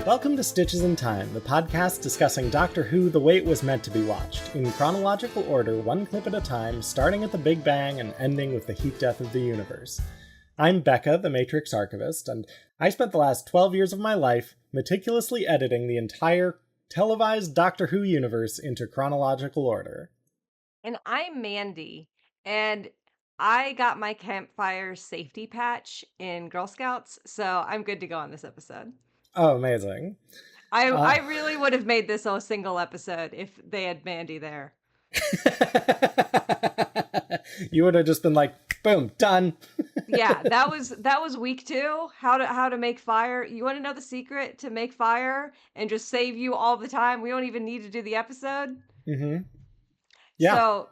Welcome to Stitches in Time, the podcast discussing Doctor Who the way it was meant to be watched, in chronological order, one clip at a time, starting at the Big Bang and ending with the heat death of the universe. I'm Becca, the Matrix Archivist, and I spent the last 12 years of my life meticulously editing the entire televised Doctor Who universe into chronological order. And I'm Mandy, and I got my campfire safety patch in Girl Scouts, so I'm good to go on this episode. Oh, amazing. I really would have made this a single episode if they had Mandy there. You would have just been like, boom, done. Yeah, that was week 2. How to make fire. You want to know the secret to make fire and just save you all the time? We don't even need to do the episode. Mm-hmm. Yeah. So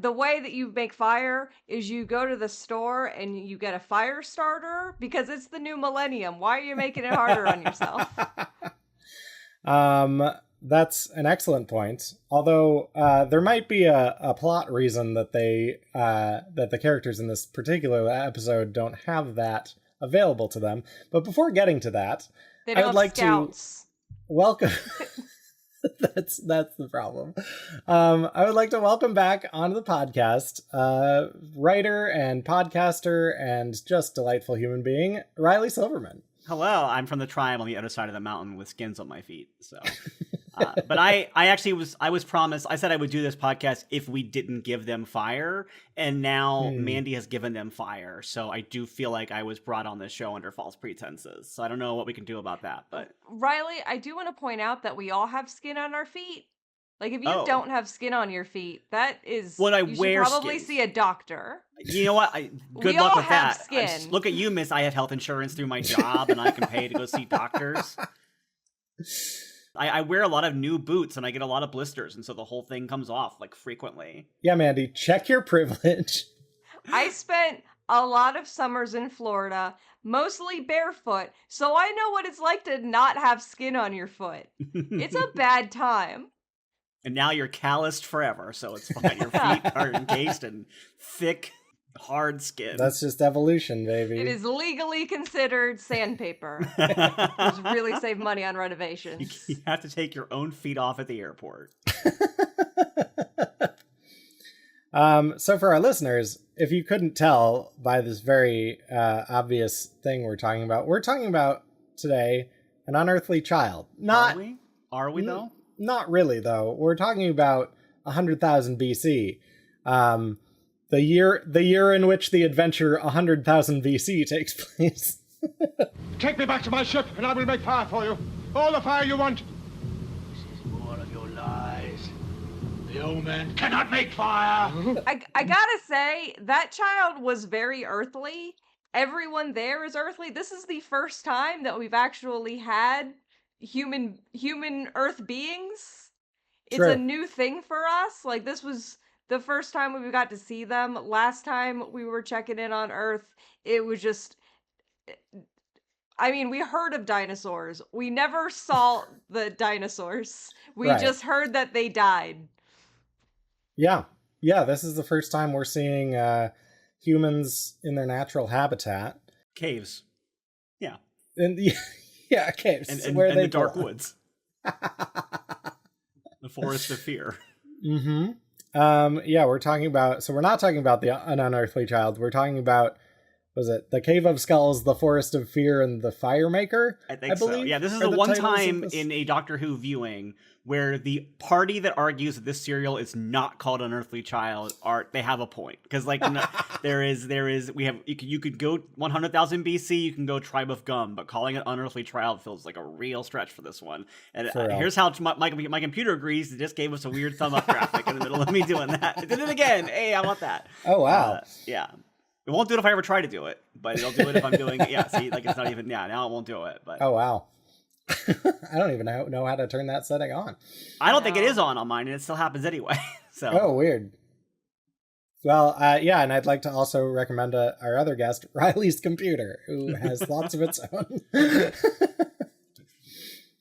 the way that you make fire is you go to the store and you get a fire starter because it's the new millennium. Why are you making it harder on yourself? That's an excellent point. Although there might be a plot reason that that the characters in this particular episode don't have that available to them. But before getting to that, I would like scouts. To welcome. That's the problem. I would like to welcome back onto the podcast writer and podcaster and just delightful human being, Riley Silverman. Hello, I'm from the tribe on the other side of the mountain with skins on my feet. So, but I was promised. I said I would do this podcast if we didn't give them fire, and now Mandy has given them fire. So I do feel like I was brought on this show under false pretenses. So I don't know what we can do about that. But Riley, I do want to point out that we all have skin on our feet. Like, if you don't have skin on your feet, that is what I you wear. Should probably see a doctor. You know what? Good luck with that. Skin. Look at you, miss. I have health insurance through my job, and I can pay to go see doctors. I wear a lot of new boots, and I get a lot of blisters, and so the whole thing comes off, like, frequently. Yeah, Mandy, check your privilege. I spent a lot of summers in Florida, mostly barefoot, so I know what it's like to not have skin on your foot. It's a bad time. And now you're calloused forever, so it's fine. Your feet are encased in thick, hard skin. That's just evolution, baby. It is legally considered sandpaper. Just really save money on renovations. You have to take your own feet off at the airport. So for our listeners, if you couldn't tell by this very obvious thing we're talking about today an unearthly child. Not Are we though? Not really, though. We're talking about 100,000 BC. The year in which the adventure 100,000 BC takes place. Take me back to my ship, and I will make fire for you. All the fire you want. This is more of your lies. The old man cannot make fire. I gotta say, that child was very earthly. Everyone there is earthly. This is the first time that we've actually had human earth beings. It's a new thing for us. Like, this was the first time we got to see them. Last time we were checking in on Earth, it was just, I mean, we heard of dinosaurs. We never saw the dinosaurs. We just heard that they died. Yeah, this is the first time we're seeing humans in their natural habitat. Caves. Yeah. And yeah, caves. And where they the dark woods. The forest of fear. Mm-hmm. Yeah, we're not talking about an unearthly child. We're talking about, was it the Cave of Skulls, the Forest of Fear, and the Firemaker? I think so. Yeah, this is the one time in a Doctor Who viewing where the party that argues that this serial is not called Unearthly Child they have a point, because like you could go 100,000 BC, you can go Tribe of Gum, but calling it Unearthly Child feels like a real stretch for this one. And here's how my computer agrees. It just gave us a weird thumb up graphic in the middle of me doing that. It did it again. Hey, I want that. Oh wow. Yeah. It won't do it if I ever try to do it, but it'll do it if I'm doing it. Yeah, see, like it's not even, now it won't do it. But oh, wow. I don't even know how to turn that setting on. I don't think it is on mine, and it still happens anyway. So. Oh, weird. Well, yeah, and I'd like to also recommend our other guest, Riley's computer, who has lots of its own.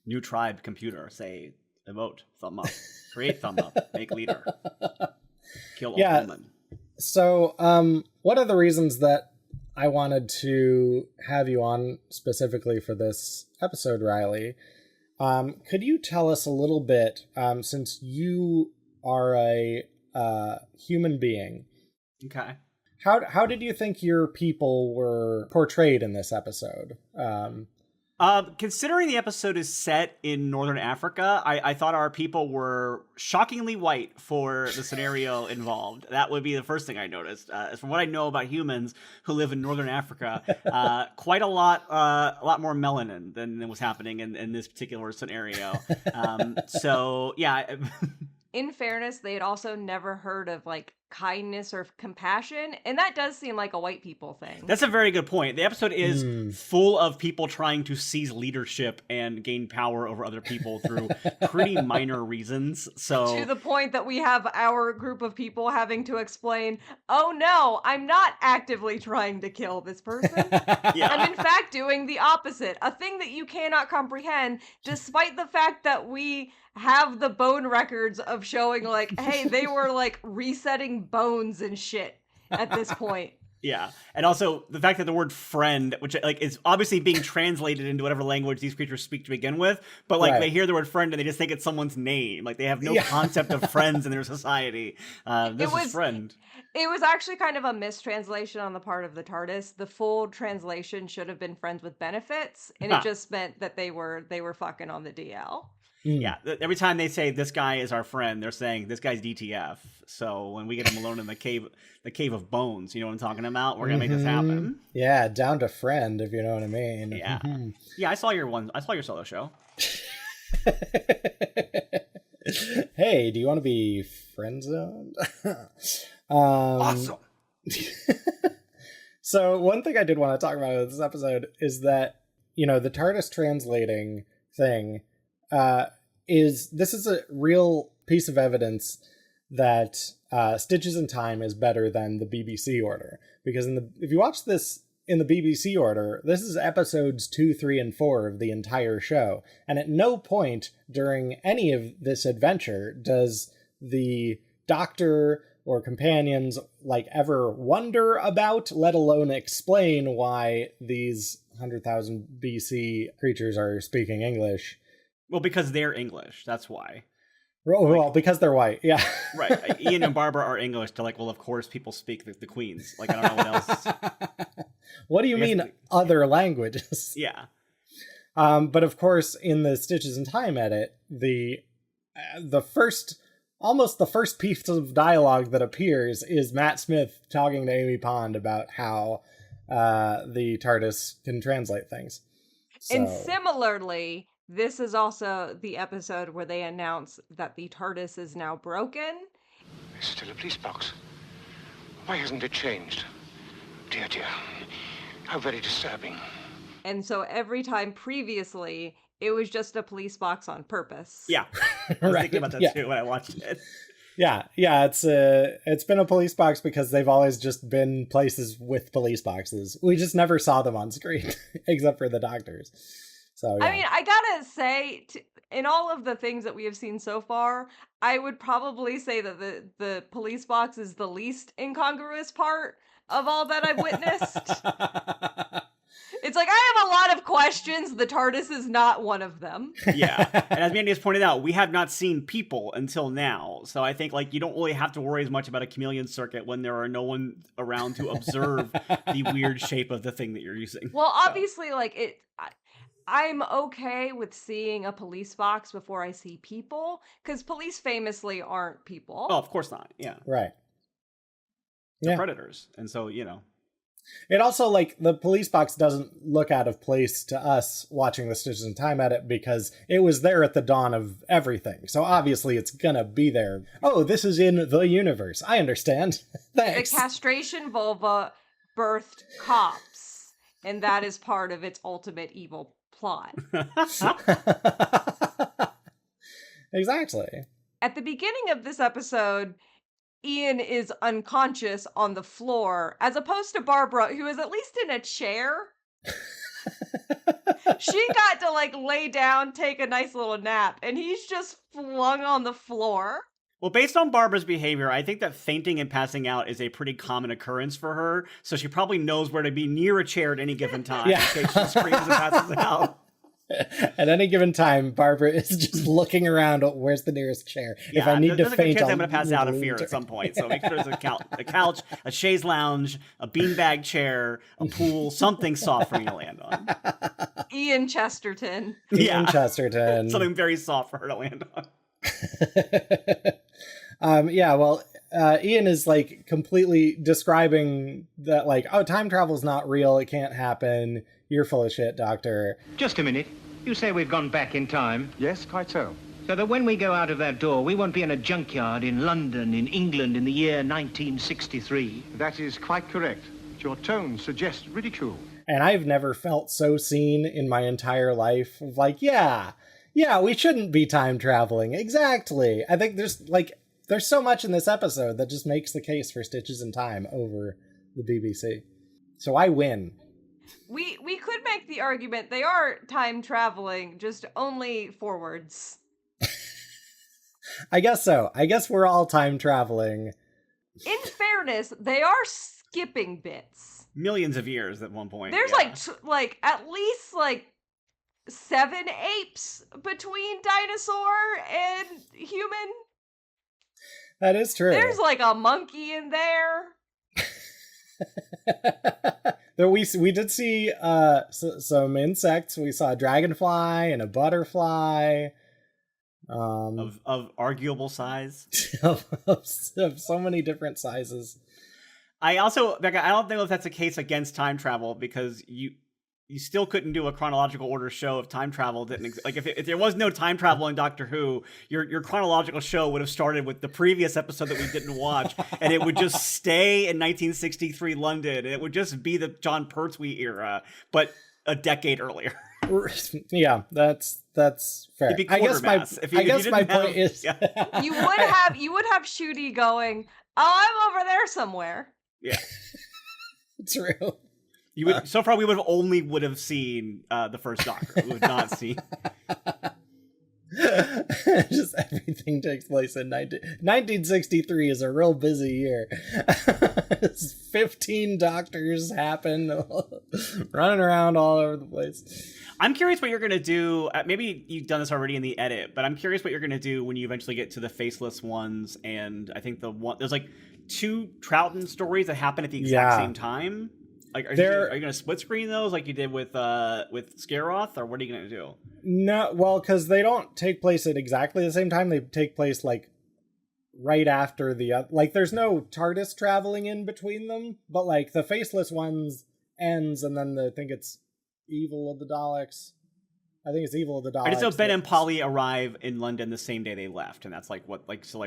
New tribe computer, say, emote, thumb up, create thumb up, make leader, kill all women. So, one of the reasons that I wanted to have you on specifically for this episode, Riley. Could you tell us a little bit, since you are a human being? Okay. How did you think your people were portrayed in this episode? Considering the episode is set in Northern Africa, I thought our people were shockingly white for the scenario involved. That would be the first thing I noticed. From what I know about humans who live in Northern Africa, quite a lot more melanin than was happening in this particular scenario. So yeah. In fairness, they had also never heard of like kindness or compassion, and that does seem like a white people thing. That's a very good point. The episode is full of people trying to seize leadership and gain power over other people through pretty minor reasons. So to the point that we have our group of people having to explain, oh no, I'm not actively trying to kill this person. Yeah. I'm in fact doing the opposite, a thing that you cannot comprehend, despite the fact that we have the bone records of showing like, hey, they were like resetting bones and shit at this point. Yeah, and also the fact that the word friend, which like is obviously being translated into whatever language these creatures speak to begin with, but like they hear the word friend and they just think it's someone's name. Like they have no concept of friends in their society. This is friend. It was actually kind of a mistranslation on the part of the TARDIS. The full translation should have been friends with benefits, and it just meant that they were fucking on the DL. Yeah, every time they say this guy is our friend, they're saying this guy's DTF. So when we get him alone in the cave of bones, you know what I'm talking about? We're gonna make this happen. Yeah, down to friend, if you know what I mean. Yeah, yeah. I saw your solo show. Hey, do you want to be friend zoned? Awesome. So one thing I did want to talk about in this episode is that, you know, the TARDIS translating thing this is a real piece of evidence that Stitches in Time is better than the BBC order, because if you watch this in the BBC order, this is episodes 2, 3, and 4 of the entire show, and at no point during any of this adventure does the Doctor or companions like ever wonder about, let alone explain, why these 100,000 BC creatures are speaking English. Well, because they're English, that's why. Well, because they're white, yeah. Right. Ian and Barbara are English. They're like, well, of course people speak the Queens. Like, I don't know what else. What do you mean, other languages? Yeah. But of course, in the Stitches in Time edit, almost the first piece of dialogue that appears is Matt Smith talking to Amy Pond about how the TARDIS can translate things. And similarly, this is also the episode where they announce that the TARDIS is now broken. It's still a police box. Why hasn't it changed? Dear, dear. How very disturbing. And so every time previously, it was just a police box on purpose. Yeah. I was thinking about that too when I watched it. Yeah, it's been a police box because they've always just been places with police boxes. We just never saw them on screen, except for the Doctors. So, yeah. I mean, I gotta say, in all of the things that we have seen so far, I would probably say that the police box is the least incongruous part of all that I've witnessed. It's like, I have a lot of questions. The TARDIS is not one of them. Yeah. And as Mandy has pointed out, we have not seen people until now. So I think, like, you don't really have to worry as much about a chameleon circuit when there are no one around to observe the weird shape of the thing that you're using. Well, obviously, I'm okay with seeing a police box before I see people, because police famously aren't people. Oh, of course not. Yeah. Right. They're predators. And so, you know. It also, like, the police box doesn't look out of place to us watching the Stitches in Time edit because it was there at the dawn of everything. So obviously it's gonna be there. Oh, this is in the universe. I understand. Thanks. The castration vulva birthed cops, and that is part of its ultimate evil plot. Exactly. At the beginning of this episode, Ian is unconscious on the floor, as opposed to Barbara, who is at least in a chair. She got to, like, lay down, take a nice little nap, and he's just flung on the floor. Well, based on Barbara's behavior, I think that fainting and passing out is a pretty common occurrence for her. So she probably knows where to be near a chair at any given time in case she screams and passes out. At any given time, Barbara is just looking around. Where's the nearest chair? Yeah, if I need to faint, I'm going to pass out of fear at some point. So make sure there's a couch, a chaise lounge, a beanbag chair, a pool, something soft for me to land on. Ian Chesterton. Ian Chesterton. Something very soft for her to land on. Ian is like completely describing that, like, oh, time travel's not real. It can't happen. You're full of shit, Doctor. Just a minute. You say we've gone back in time? Yes, quite so. So that when we go out of that door, we won't be in a junkyard in London, in England, in the year 1963. That is quite correct. Your tone suggests ridicule. And I've never felt so seen in my entire life. Of like, yeah, we shouldn't be time traveling. Exactly. I think there's so much in this episode that just makes the case for Stitches in Time over the BBC. So I win. We could make the argument they are time traveling, just only forwards. I guess so. I guess we're all time traveling. In fairness, they are skipping bits. Millions of years at one point. There's like at least like 7 apes between dinosaur and human. That is true. There's like a monkey in there. Though we did see some insects. We saw a dragonfly and a butterfly. Of arguable size. of so many different sizes. I also, Becca, I don't know if that's a case against time travel, because you still couldn't do a chronological order show if time travel didn't exist. Like, if there was no time travel in Doctor Who, your chronological show would have started with the previous episode that we didn't watch, and it would just stay in 1963 London, and it would just be the John Pertwee era, but a decade earlier. Yeah, that's fair. I guess my point is you would have Shooty going, "Oh, I'm over there somewhere." Yeah. True. You would so far we would have seen the first Doctor. We would not see. Just everything takes place in 1963 is a real busy year. 15 doctors happen running around all over the place. I'm curious what you're going to do. Maybe you've done this already in the edit, but I'm curious what you're going to do when you eventually get to the faceless ones. And I think there's like 2 Troughton stories that happen at the exact same time. Like, are you going to split screen those like you did with Scaroth, or what are you going to do? No, well, because they don't take place at exactly the same time. They take place like right after like there's no TARDIS traveling in between them, but like the faceless ones ends, and then I think it's Evil of the Daleks. I think it's Evil of the Daleks. I just know Ben and Polly arrive in London the same day they left, and that's like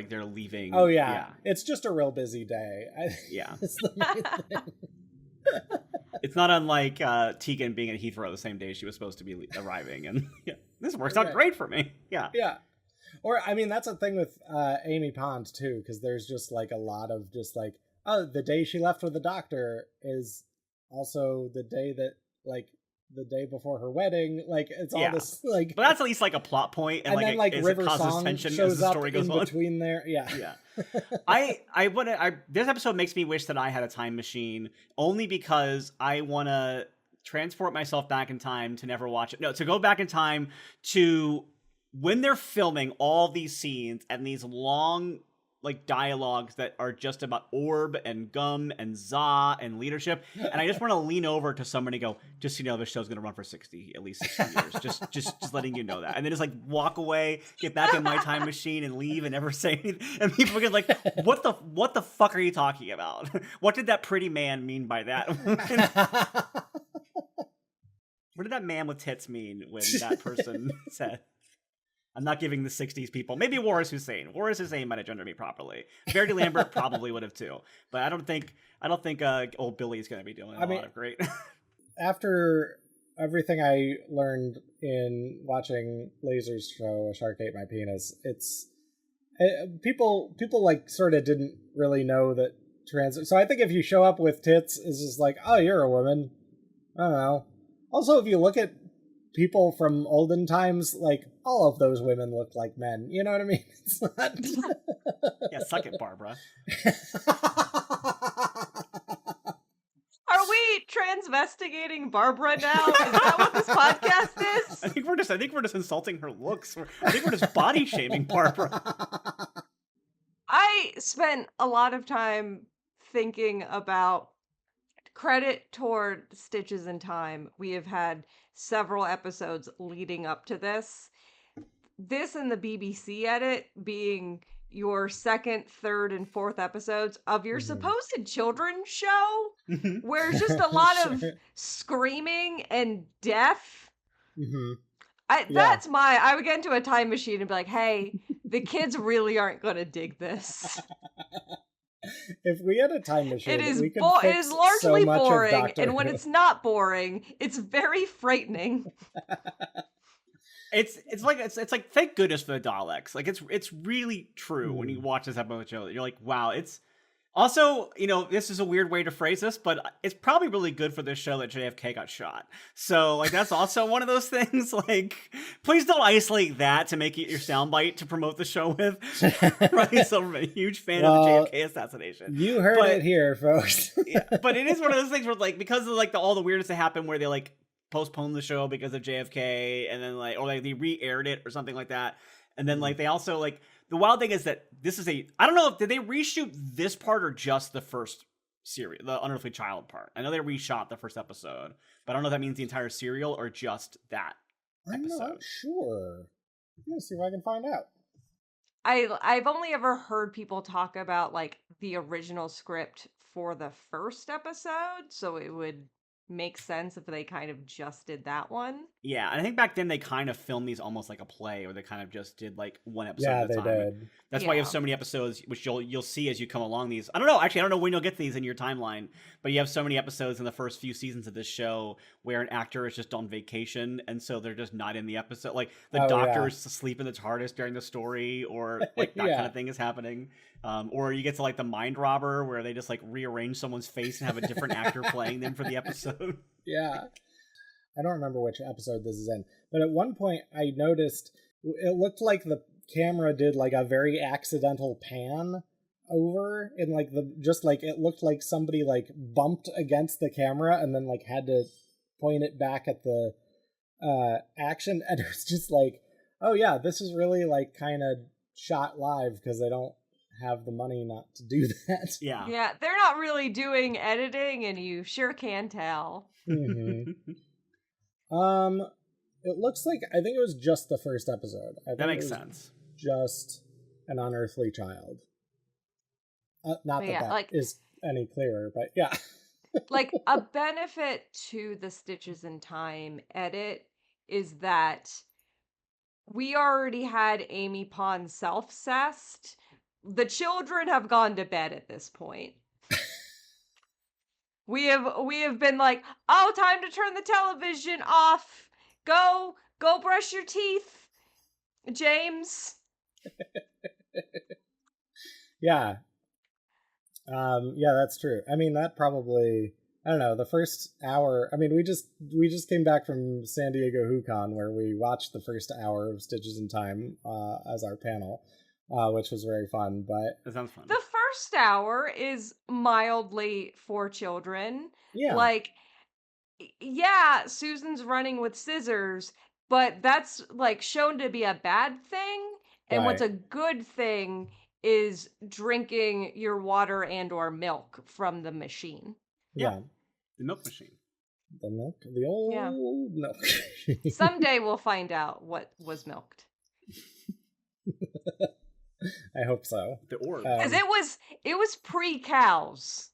they're leaving. Oh yeah. It's just a real busy day. It's the main thing. It's not unlike Tegan being at Heathrow the same day she was supposed to be arriving, and this works out great for me. Yeah. Or I mean, that's a thing with Amy Pond too, because there's just like a lot of just like, oh, the day she left with the Doctor is also the day that like the day before her wedding. Like it's all this like, but that's at least like a plot point, and then like River Song shows as the story goes in between there. Yeah. This episode makes me wish that I had a time machine, only because I want to transport myself back in time to never watch it. No, to go back in time to when they're filming all these scenes and these long like dialogues that are just about Orb and Gum and Za and leadership, and I just want to lean over to somebody and go, just so you know, this show's gonna run for at least 60 years. just letting you know that, and then just like walk away, get back in my time machine, and leave and never say anything. And people get like, what the fuck are you talking about? What did that pretty man mean by that? What did that man with tits mean when that person said? I'm not giving the 60s people. Maybe Waris Hussein. Waris Hussein might have gendered me properly. Verity Lambert probably would have too. But I don't think old Billy's going to be doing a lot of great. After everything I learned in watching Laser's show, A Shark Ate My Penis, people like sort of didn't really know that So I think if you show up with tits, it's just like, oh, you're a woman. I don't know. Also, if you look at people from olden times, like all of those women look like men. You know what I mean? It's not. Yeah, suck it, Barbara. Are we transvestigating Barbara now? Is that what this podcast is? I think we're just insulting her looks. I think we're just body shaming Barbara. I spent a lot of time thinking about credit toward Stitches in Time. We have had several episodes leading up to this. This and the BBC edit being your second, third, and fourth episodes of your supposed children's show, where it's just a lot of screaming and death. I would get into a time machine and be like, hey, the kids really aren't going to dig this. If we had a time machine, It is we could it fix is largely so much of boring, Doctor and when Who. it's not boring, it's very frightening. It's like thank goodness for the Daleks. Like it's really true when you watch this episode show. You're like, wow, it's also, this is a weird way to phrase this, but it's probably really good for this show that JFK got shot. So like that's also one of those things. Like, please don't isolate that to make it your soundbite to promote the show with. Riley Silverman, huge fan of the JFK assassination. You heard it here, folks. Yeah, but it is one of those things where like because of like all the weirdness that happened where they like postponed the show because of JFK, and then they re-aired it or something like that, and then like they also like the wild thing is that this is I don't know, did they reshoot this part or just the first series, the Unearthly Child part? I know they reshot the first episode, but I don't know if that means the entire serial or just that episode. I'm not sure. I'm gonna see if I can find out. I've only ever heard people talk about like the original script for the first episode, so it would make sense if they kind of just did that one. Yeah, and I think back then they kind of filmed these almost like a play, or they kind of just did like one episode Yeah, at a time. they did. That's why you have so many episodes, which you'll see as you come along these. I don't know when you'll get these in your timeline, but you have so many episodes in the first few seasons of this show where an actor is just on vacation, and so they're just not in the episode. Like the doctor is asleep in the TARDIS during the story, or like that kind of thing is happening. Or you get to like the Mind Robber, where they just like rearrange someone's face and have a different actor playing them for the episode. Yeah. I don't remember which episode this is in, but at one point I noticed it looked like the camera did like a very accidental pan over, and like it looked like somebody like bumped against the camera and then like had to point it back at the action, and it was just like, oh yeah, this is really like kind of shot live because they don't have the money not to do that. Yeah, they're not really doing editing, and you sure can tell. It looks like, I think it was just the first episode. That makes sense. Just an unearthly child. Not that is any clearer, but yeah. Like, a benefit to the Stitches in Time edit is that we already had Amy Pond self-cessed. The children have gone to bed at this point. We have been like, oh, time to turn the television off. Go brush your teeth, James. Yeah. Yeah, that's true. I mean, that probably, I don't know, the first hour, I mean, we just came back from San Diego HooCon where we watched the first hour of Stitches in Time as our panel, which was very fun, but... That sounds fun. The first hour is mildly for children. Yeah. Like, yeah, Susan's running with scissors, but that's, like, shown to be a bad thing, and what's a good thing is drinking your water and or milk from the machine. Yeah. The milk machine. The milk? The old milk. Someday we'll find out what was milked. I hope so. The orb. Because it was pre-cows.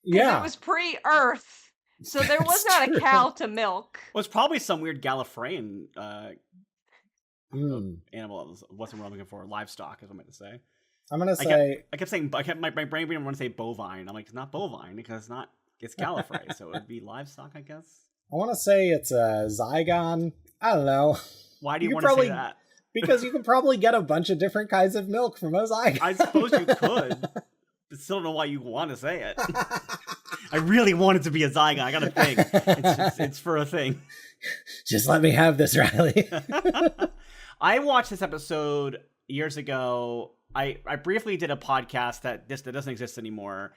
Yeah. It was pre-Earth. So there was not a cow to milk. Well, it's probably some weird Gallifreyan animal that wasn't what I'm looking for. Livestock, is what I meant to say. I'm going to say... my brain didn't want to say bovine. I'm like, it's not bovine because it's Gallifrey, so it would be livestock, I guess. I want to say it's a Zygon. I don't know. Why do you want to say that? Because you could probably get a bunch of different kinds of milk from a Zygon. I suppose you could. But still don't know why you want to say it. I really want it to be a Zygon. I got a thing. It's for a thing. Just let me have this, Riley. I watched this episode years ago, I briefly did a podcast that doesn't exist anymore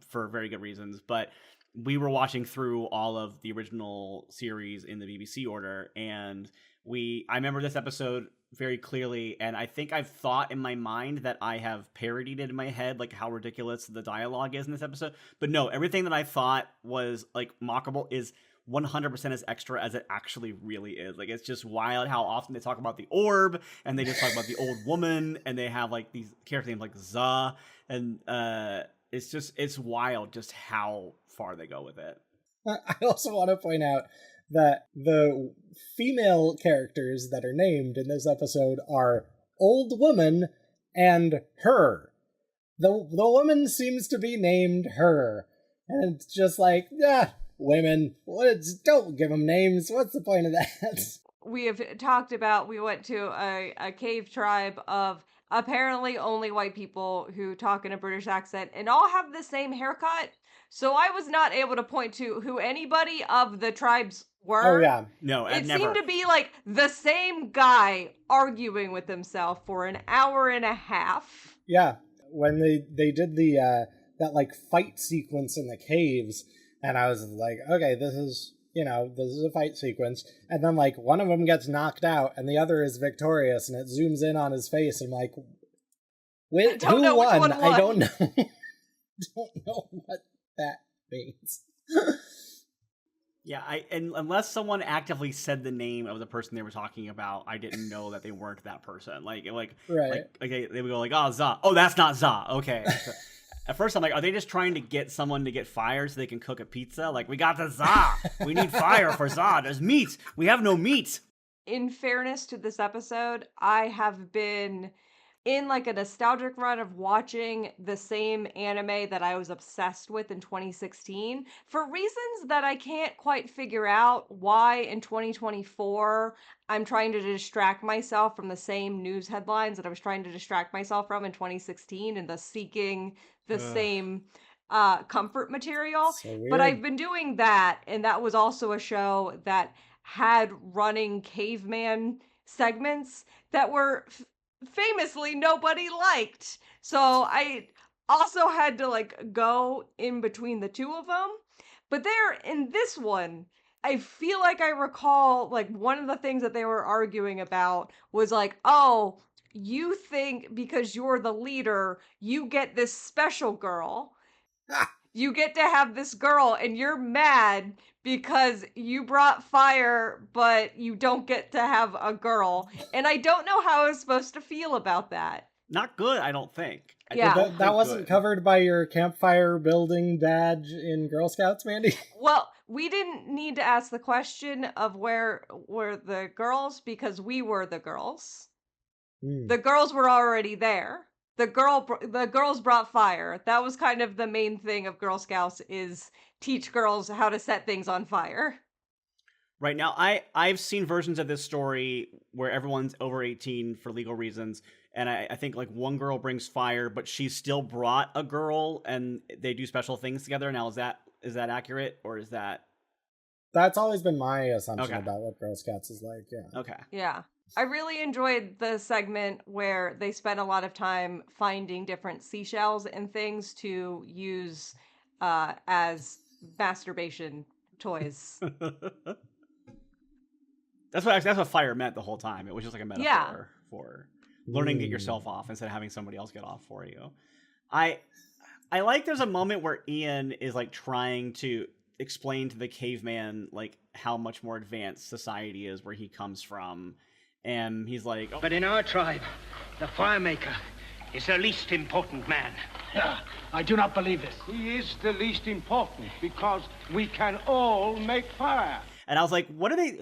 for very good reasons, but we were watching through all of the original series in the BBC order, and I remember this episode very clearly, and I think I've thought in my mind that I have parodied it in my head, like how ridiculous the dialogue is in this episode. But no, everything that I thought was like mockable is 100% as extra as it actually really is. Like, it's just wild how often they talk about the orb, and they just talk about the old woman, and they have like these character names like Za, and it's wild just how far they go with it. I also want to point out that the female characters that are named in this episode are Old Woman and Her. The woman seems to be named Her. And it's just like, women, don't give them names. What's the point of that? We have talked about, we went to a cave tribe of apparently only white people who talk in a British accent and all have the same haircut. So I was not able to point to who anybody of the tribes were. Oh, yeah. No, it never. seemed to be like the same guy arguing with himself for an hour and a half. Yeah, when they did the that like fight sequence in the caves, and I was like, okay, this is a fight sequence, and then like one of them gets knocked out and the other is victorious, and it zooms in on his face, and I'm like, who won? I don't know. Don't know what that means. Yeah, and unless someone actively said the name of the person they were talking about, I didn't know that they weren't that person. Like okay, they would go like, oh, Za. Oh, that's not Za. Okay. So, at first, I'm like, are they just trying to get someone to get fired so they can cook a pizza? Like, we got the Za. We need fire for Za. There's meat. We have no meat. In fairness to this episode, I have been in like a nostalgic run of watching the same anime that I was obsessed with in 2016 for reasons that I can't quite figure out why in 2024 I'm trying to distract myself from the same news headlines that I was trying to distract myself from in 2016 and thus seeking the same comfort material. So weird. But I've been doing that, and that was also a show that had running caveman segments that were famously nobody liked. So I also had to like go in between the two of them. But there in this one, I feel like I recall like one of the things that they were arguing about was like, oh, you think because you're the leader, you get this special girl. You get to have this girl, and you're mad because you brought fire, but you don't get to have a girl. And I don't know how I was supposed to feel about that. Not good, I don't think. Yeah. That wasn't covered by your campfire building badge in Girl Scouts, Mandy? Well, we didn't need to ask the question of where were the girls because we were the girls. The girls were already there. The girls brought fire. That was kind of the main thing of Girl Scouts is teach girls how to set things on fire. Right now, I've seen versions of this story where everyone's over 18 for legal reasons, and I think like one girl brings fire, but she still brought a girl, and they do special things together. Now, is that accurate, or is that? That's always been my assumption about what Girl Scouts is like. Yeah. Okay. Yeah. I really enjoyed the segment where they spent a lot of time finding different seashells and things to use as masturbation toys. That's what fire meant the whole time. It was just like a metaphor for learning to get yourself off instead of having somebody else get off for you. I like there's a moment where Ian is like trying to explain to the caveman like how much more advanced society is where he comes from. And he's like, oh. But in our tribe, the fire maker is the least important man. I do not believe this. He is the least important because we can all make fire. And I was like,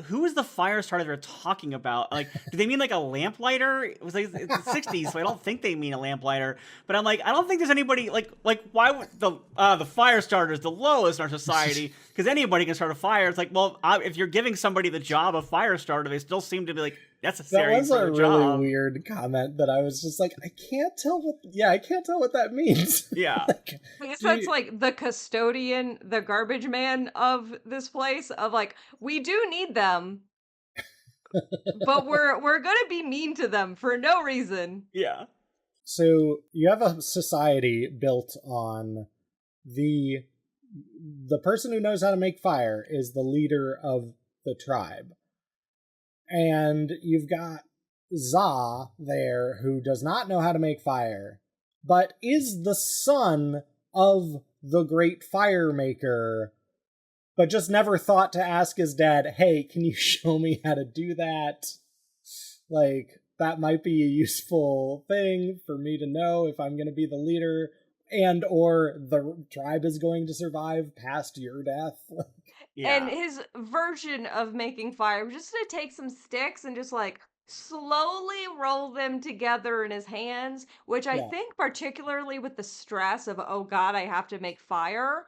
who is the fire starter they're talking about? Like, do they mean like a lamplighter? It was like it's the 60s, so I don't think they mean a lamplighter. But I'm like, I don't think there's anybody like why would the fire starter is the lowest in our society? Because anybody can start a fire. It's like, well, if you're giving somebody the job of fire starter, they still seem to be like necessary. That was for a the really job. weird comment that I was just like, I can't tell what that means. Yeah. So it's like the custodian, the garbage man of this place of like, we do need them. But we're gonna be mean to them for no reason. Yeah. So you have a society built on the person who knows how to make fire is the leader of the tribe. And you've got Za there, who does not know how to make fire, but is the son of the great fire maker, but just never thought to ask his dad, hey, can you show me how to do that? Like, that might be a useful thing for me to know if I'm going to be the leader, and or the tribe is going to survive past your death. Yeah. And his version of making fire was just to take some sticks and just like slowly roll them together in his hands, which I think particularly with the stress of, oh god, I have to make fire,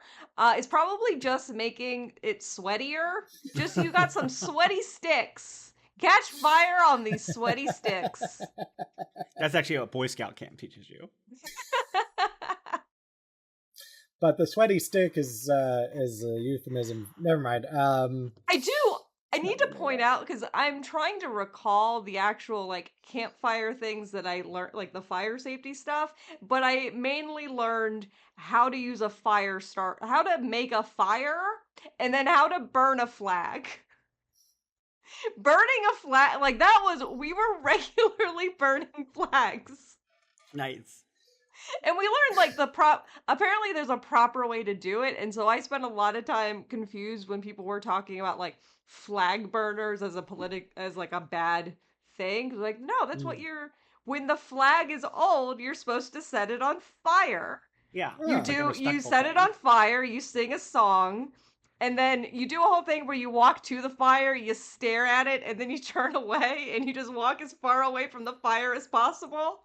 is probably just making it sweatier. Just you got some sweaty sticks. Catch fire on these sweaty sticks. That's actually what Boy Scout camp teaches you. But the sweaty stick is a euphemism. Never mind. I need to point out, because I'm trying to recall the actual like campfire things that I learned, like the fire safety stuff, but I mainly learned how to use a fire start, how to make a fire, and then how to burn a flag. Burning a flag, like that was, we were regularly burning flags. Nice. And we learned like apparently there's a proper way to do it, and so I spent a lot of time confused when people were talking about like flag burners as like a bad thing. Like, no, that's what when the flag is old, you're supposed to set it on fire. Yeah. You set it on fire, you sing a song, and then you do a whole thing where you walk to the fire, you stare at it, and then you turn away and you just walk as far away from the fire as possible.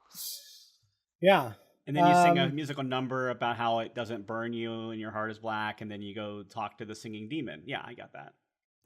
Yeah. And then you sing a musical number about how it doesn't burn you and your heart is black, and then you go talk to the singing demon. Yeah, I got that.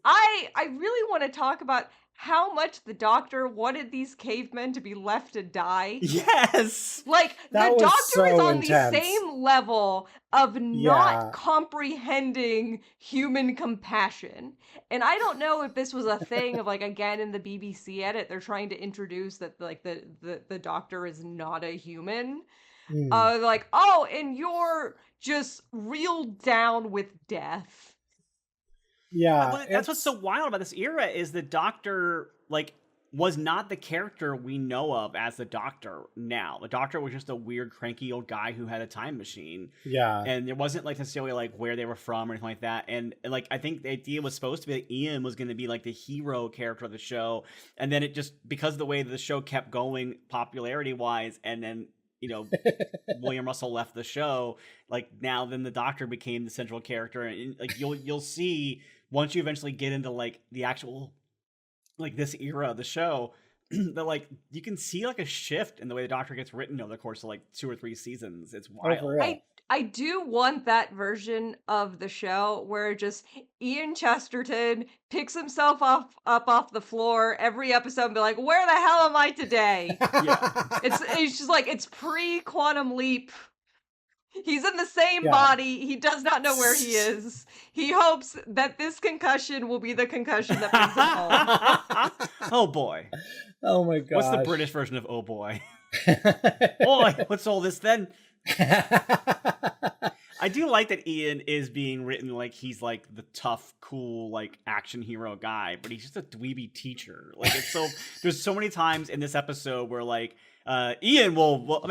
I really want to talk about how much the doctor wanted these cavemen to be left to die. Yes! Like, That the was doctor so is on intense. the same level of not comprehending human compassion. And I don't know if this was a thing of, like, again, in the BBC edit, they're trying to introduce that, like, the doctor is not a human. Like, oh, and you're just reeled down with death. Yeah. That's what's so wild about this era is the Doctor, like, was not the character we know of as the Doctor now. The Doctor was just a weird, cranky old guy who had a time machine. Yeah. And there wasn't, like, necessarily, like, where they were from or anything like that. And like, I think the idea was supposed to be that Ian was going to be, like, the hero character of the show. And then it just, because of the way the show kept going popularity-wise, and then, you know, William Russell left the show, like, now then the Doctor became the central character. And, like, you'll see... once you eventually get into like the actual, like this era of the show, that like you can see like a shift in the way the Doctor gets written over the course of like 2 or 3 seasons. It's wild. I do want that version of the show where just Ian Chesterton picks himself up off the floor every episode and be like, where the hell am I today? Yeah. It's just like, it's pre-Quantum Leap. He's in the same body. He does not know where he is. He hopes that this concussion will be the concussion that brings him home. Oh boy. Oh my god. What's the British version of oh boy? Boy, what's all this then? I do like that Ian is being written like he's like the tough, cool, like action hero guy, but he's just a dweeby teacher. Like it's so there's so many times in this episode where like Ian will I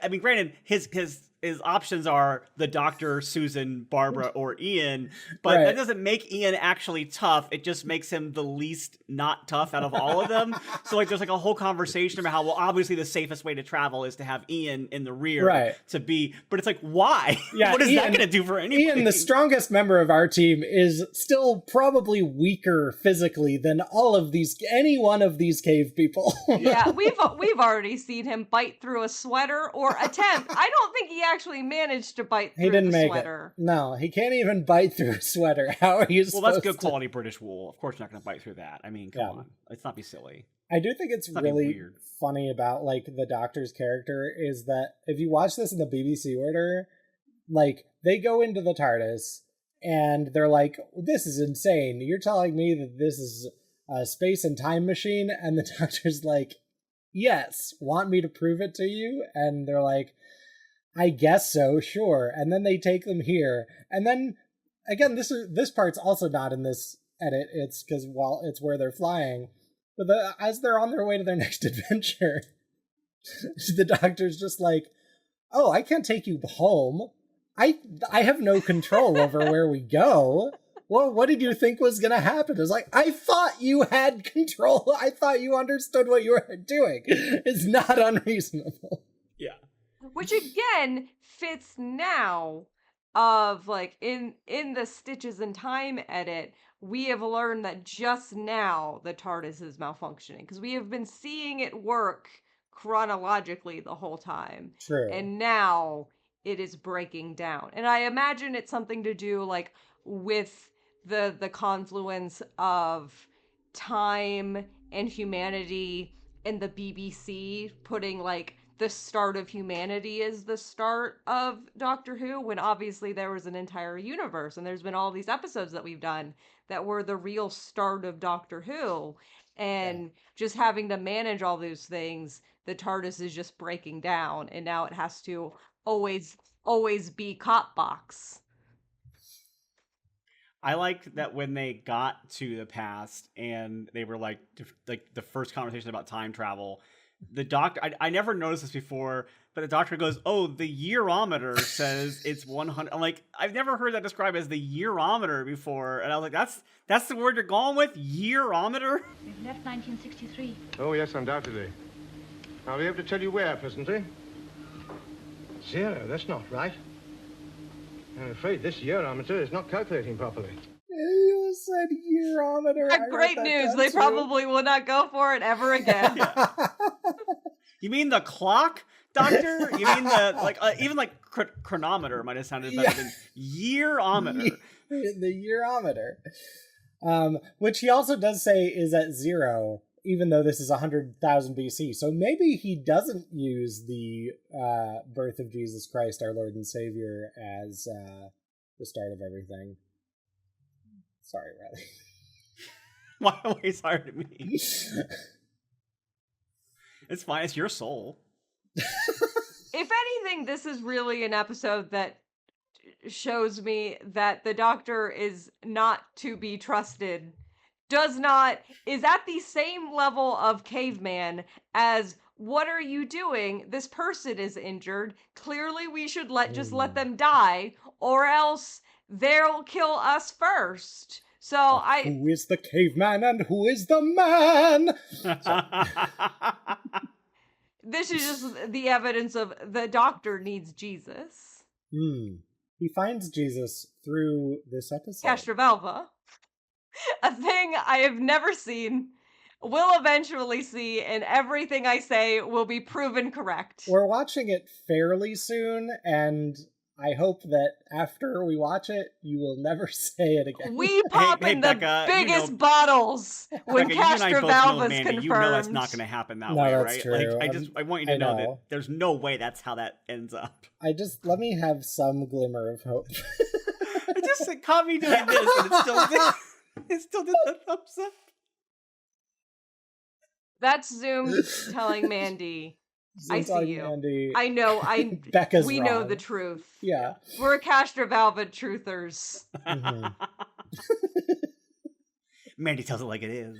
mean granted his options are the Doctor, Susan, Barbara, or Ian, but that doesn't make Ian actually tough. It just makes him the least not tough out of all of them. So like there's like a whole conversation about how, well, obviously the safest way to travel is to have Ian in the rear to be, but it's like, why? Yeah, what is Ian, that going to do for anybody? Ian, the strongest member of our team, is still probably weaker physically than any one of these cave people. Yeah, we've already seen him bite through a sweater or attempt. I don't think he actually managed to bite through the sweater. No, he can't even bite through a sweater. How are you supposed to? Well, that's good quality British wool. Of course you're not going to bite through that. I mean, come on. Let's not be silly. I do think it's really funny about, like, the Doctor's character is that if you watch this in the BBC order, like, they go into the TARDIS and they're like, this is insane. You're telling me that this is space and time machine, and the doctor's like, yes, want me to prove it to you? And they're like, I guess so, sure. And then they take them here. And then, again, this part's also not in this edit. It's because, well, it's where they're flying. But as they're on their way to their next adventure, the doctor's just like, oh, I can't take you home. I have no control over where we go. Well, what did you think was going to happen? It's like, I thought you had control. I thought you understood what you were doing. It's not unreasonable. Yeah. Which again fits now of like in the Stitches in Time edit, we have learned that just now the TARDIS is malfunctioning because we have been seeing it work chronologically the whole time. True. And now it is breaking down. And I imagine it's something to do like with the confluence of time and humanity and the BBC putting like the start of humanity is the start of Doctor Who, when obviously there was an entire universe and there's been all these episodes that we've done that were the real start of Doctor Who. And just having to manage all those things, the TARDIS is just breaking down and now it has to always be cop box. I liked that when they got to the past and they were like the first conversation about time travel, the doctor, I never noticed this before, but the doctor goes, oh, the yearometer says it's 100. I'm like, I've never heard that described as the yearometer before. And I was like, that's the word you're going with? Yearometer? We've left 1963. Oh, yes, undoubtedly. I'll be able to tell you where presently. 0, that's not right. I'm afraid this yearometer is not calculating properly. You said yearometer. Great news. They probably will not go for it ever again. You mean the clock, doctor? You mean the even chronometer might have sounded better than yearometer. The yearometer, which he also does say is at 0, even though this is 100,000 BC. So maybe he doesn't use the birth of Jesus Christ, our Lord and Savior, as the start of everything. Sorry, Riley. Why are you sorry to me? It's fine. It's your soul. If anything, this is really an episode that shows me that the Doctor is not to be trusted. Is at the same level of caveman as, what are you doing? This person is injured. Clearly we should just let them die, or else they'll kill us first. So who is the caveman and who is the man? This is just the evidence of the Doctor needs Jesus. He finds Jesus through this episode. Castrovalva. A thing I have never seen, will eventually see, and everything I say will be proven correct. We're watching it fairly soon, and I hope that after we watch it, you will never say it again. We pop in the Becca, biggest bottles when Castrovalva's confirmed. You know that's not going to happen that way, that's right? True. Like, I want you to know that there's no way that's how that ends up. Let me have some glimmer of hope. It just caught me doing this, and it still did the thumbs up. That's Zoom telling Mandy, I see you. Mandy, I know. Becca's we wrong. know the truth. Yeah. We're Castrovalva truthers. Mm-hmm. Mandy tells it like it is.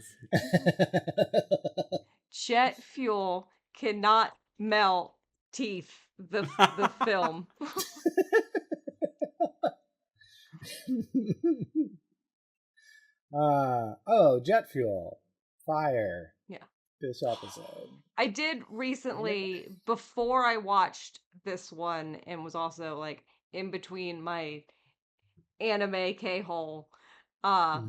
Jet fuel cannot melt teeth. The film. Jet fuel. Fire. Yeah. This episode. I did recently, before I watched this one, and was also like in between my anime K-hole, I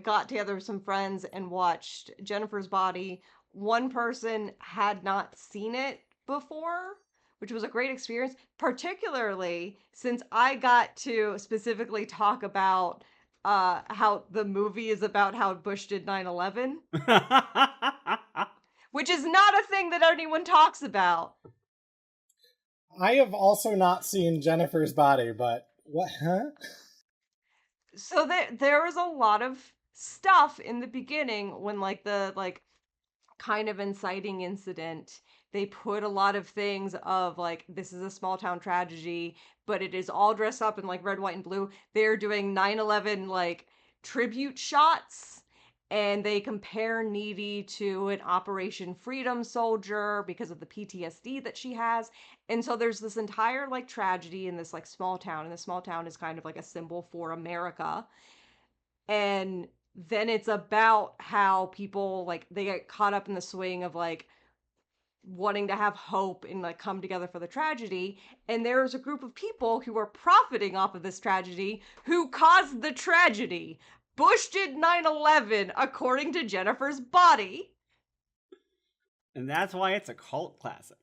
got together with some friends and watched Jennifer's Body. One person had not seen it before, which was a great experience, particularly since I got to specifically talk about how the movie is about how Bush did 9/11, which is not a thing that anyone talks about. I have also not seen Jennifer's Body, but what? Huh? So there was a lot of stuff in the beginning when like the like kind of inciting incident, they put a lot of things of like, this is a small town tragedy, but it is all dressed up in like red, white, and blue. They're doing 9/11 like tribute shots, and they compare Needy to an Operation Freedom soldier because of the PTSD that she has. And so there's this entire like tragedy in this like small town, and the small town is kind of like a symbol for America. And then it's about how people like they get caught up in the swing of like wanting to have hope and like come together for the tragedy, and there's a group of people who are profiting off of this tragedy who caused the tragedy. Bush did 9/11 according to Jennifer's body. And that's why it's a cult classic.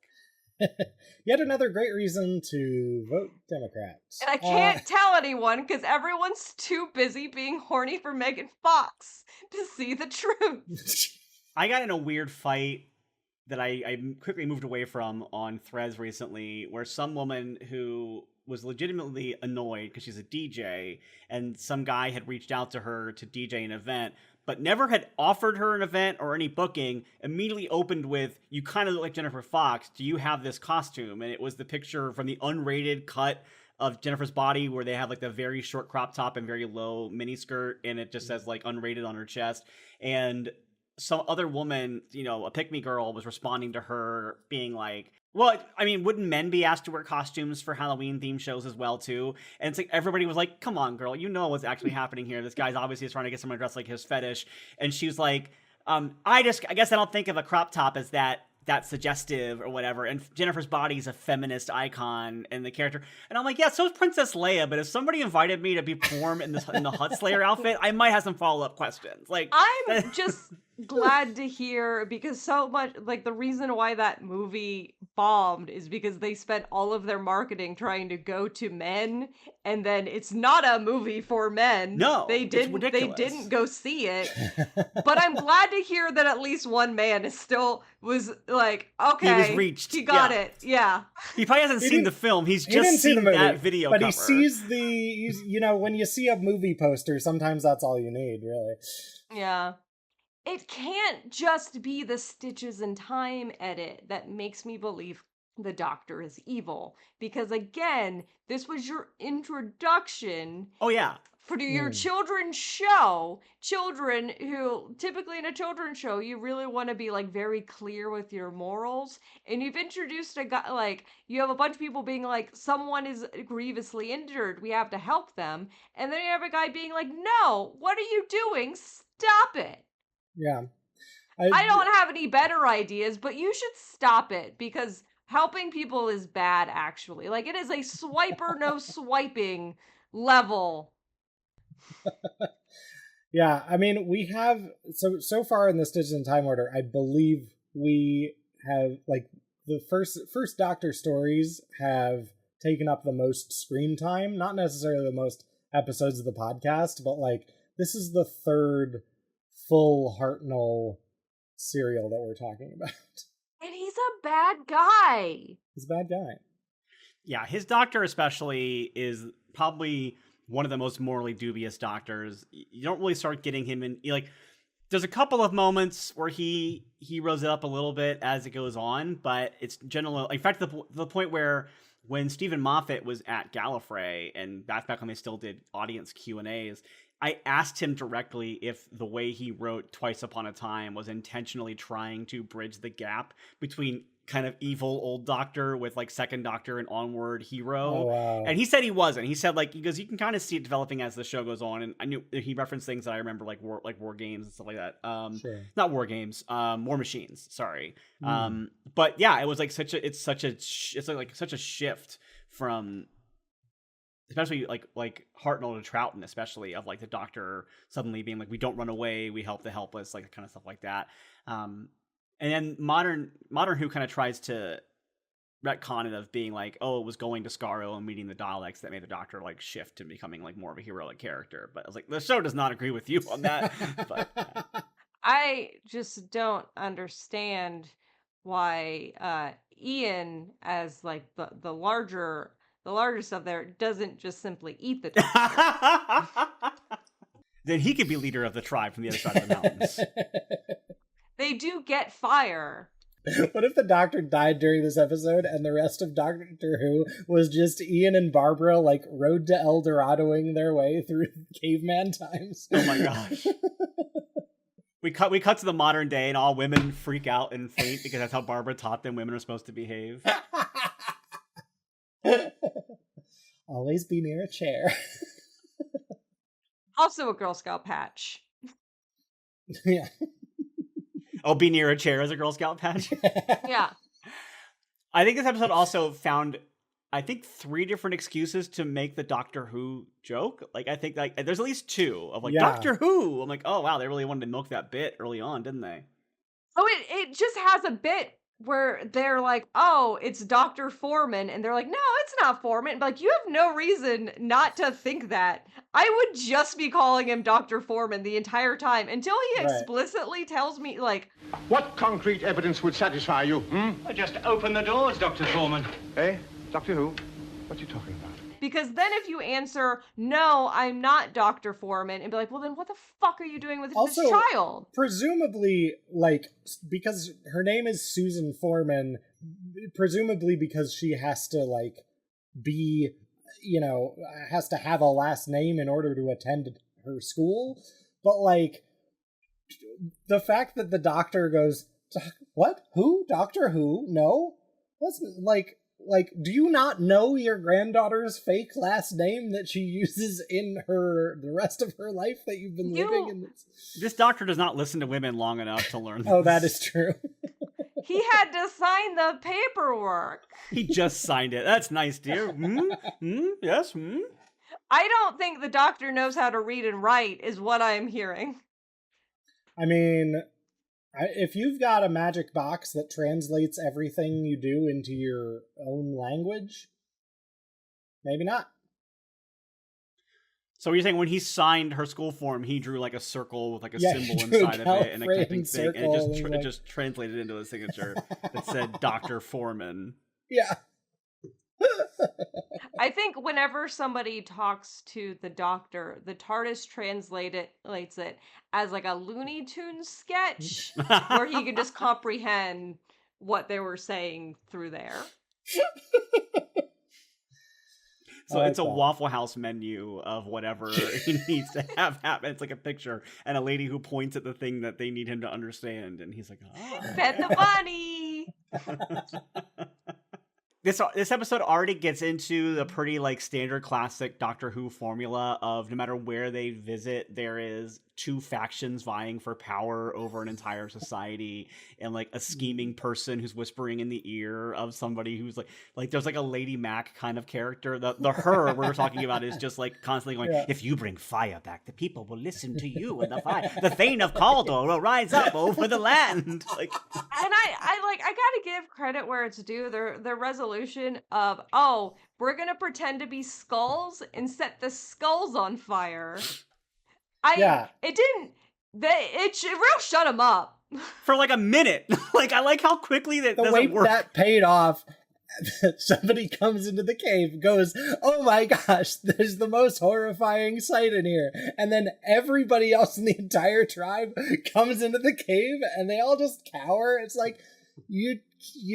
Yet another great reason to vote Democrat. And I can't tell anyone because everyone's too busy being horny for Megan Fox to see the truth. I got in a weird fight that I quickly moved away from on Threads recently, where some woman who was legitimately annoyed because she's a DJ, and some guy had reached out to her to DJ an event, but never had offered her an event or any booking, immediately opened with, "You kind of look like Jennifer Fox. Do you have this costume?" And it was the picture from the unrated cut of Jennifer's body where they have like the very short crop top and very low miniskirt, and it just says like unrated on her chest. And some other woman, you know, a pick-me girl, was responding to her being like, well, I mean, wouldn't men be asked to wear costumes for Halloween-themed shows as well, too? And it's like, everybody was like, come on, girl, you know what's actually happening here. This guy's obviously trying to get someone dressed like his fetish. And she was like, I guess I don't think of a crop top as that suggestive or whatever. And Jennifer's body is a feminist icon and the character. And I'm like, yeah, so is Princess Leia. But if somebody invited me to perform in the Huttslayer outfit, I might have some follow-up questions. Like, I'm just glad to hear, because so much like the reason why that movie bombed is because they spent all of their marketing trying to go to men, and then it's not a movie for men. No, they didn't go see it. But I'm glad to hear that at least one man was like, okay, he was reached. He got it. Yeah. He probably hasn't seen the film. He's just seen that video but cover. He sees you know, when you see a movie poster, sometimes that's all you need, really. Yeah. It can't just be the Stitches in Time edit that makes me believe the Doctor is evil. Because again, this was your introduction. Oh, yeah. For your children's show. Children who, typically in a children's show, you really want to be like very clear with your morals. And you've introduced a guy, like, you have a bunch of people being like, someone is grievously injured, we have to help them. And then you have a guy being like, no, what are you doing? Stop it. Yeah. I don't have any better ideas, but you should stop it, because helping people is bad, actually. Like, it is a swiper, no swiping level. Yeah, I mean, we have, so far in the Stitches in Time order, I believe we have, like, the first Doctor stories have taken up the most screen time, not necessarily the most episodes of the podcast, but, like, this is the third full Hartnell serial that we're talking about. And he's a bad guy. He's a bad guy. Yeah, his Doctor especially is probably one of the most morally dubious Doctors. You don't really start getting him in, like, there's a couple of moments where he rose it up a little bit as it goes on, but it's generally, in fact, the point where when Stephen Moffat was at Gallifrey, and back when they still did audience Q&As, I asked him directly if the way he wrote Twice Upon a Time was intentionally trying to bridge the gap between kind of evil old Doctor with like second Doctor and onward hero. Oh, wow. And he said he wasn't. He said, like, because you can kind of see it developing as the show goes on. And I knew he referenced things that I remember, like war games and stuff like that. Sure. Not war games, War Machines. Sorry. But yeah, it was like such a shift from, especially like Hartnell to Troughton, especially, of like the Doctor suddenly being like, we don't run away, we help the helpless, like kind of stuff like that. And then modern Who kind of tries to retcon it of being like, oh, it was going to Skaro and meeting the Daleks that made the Doctor like shift to becoming like more of a heroic character. But I was like, the show does not agree with you on that. But I just don't understand why Ian, as like the larger stuff there, doesn't just simply eat the Doctor. Then he could be leader of the tribe from the other side of the mountains. They do get fire. What if the Doctor died during this episode and the rest of Doctor Who was just Ian and Barbara, like, Road to El Doradoing their way through caveman times? Oh my gosh. We cut to the modern day and all women freak out and faint because that's how Barbara taught them women are supposed to behave. Always be near a chair. Also a Girl Scout patch. Yeah. Oh, be near a chair as a Girl Scout patch? Yeah. I think this episode also found, 3 different excuses to make the Doctor Who joke. Like, I think, like, there's at least 2 of, like, Yeah. Doctor Who! I'm like, oh, wow, they really wanted to milk that bit early on, didn't they? Oh, it just has a bit where they're like, oh, it's Dr. Foreman. And they're like, no, it's not Foreman. But, like, you have no reason not to think that. I would just be calling him Dr. Foreman the entire time until he explicitly tells me, like... What concrete evidence would satisfy you, Just open the doors, Dr. Foreman. Eh? Doctor Who? What are you talking about? Because then if you answer, no, I'm not Dr. Foreman, and be like, well, then what the fuck are you doing with Also, this child? Presumably, like, because her name is Susan Foreman, presumably because she has to, like, be, you know, has to have a last name in order to attend her school. But, like, the fact that the Doctor goes, what? Who? Doctor Who? No? That's, like, do you not know your granddaughter's fake last name that she uses in the rest of her life that you've been living in this? This Doctor does not listen to women long enough to learn this. Oh, that is true. He had to sign the paperwork. He just signed it. That's nice, dear. Yes, I don't think the Doctor knows how to read and write, is what I'm hearing. I mean, if you've got a magic box that translates everything you do into your own language, maybe not. So you're saying when he signed her school form, he drew like a circle with like a symbol inside of it and a clipping thing, and it just translated into a signature that said Dr. Foreman. Yeah. I think whenever somebody talks to the Doctor, the TARDIS translates it as like a Looney Tunes sketch where he can just comprehend what they were saying through there. So it's a Waffle House menu of whatever he needs to have happen. It's like a picture and a lady who points at the thing that they need him to understand. And he's like, Pet the bunny! This episode already gets into the pretty like standard classic Doctor Who formula of no matter where they visit, there is 2 factions vying for power over an entire society, and like a scheming person who's whispering in the ear of somebody who's like there's like a Lady Mac kind of character. The her we're talking about is just like constantly going, if you bring fire back, the people will listen to you, and the Thane of Cawdor will rise up over the land. Like, and I gotta give credit where it's due. Their resolution of, oh, we're gonna pretend to be skulls and set the skulls on fire. It real shut him up for like a minute. Like, I like how quickly that doesn't way work. That paid off. Somebody comes into the cave, goes, oh my gosh, there's the most horrifying sight in here. And then everybody else in the entire tribe comes into the cave and they all just cower. It's like, you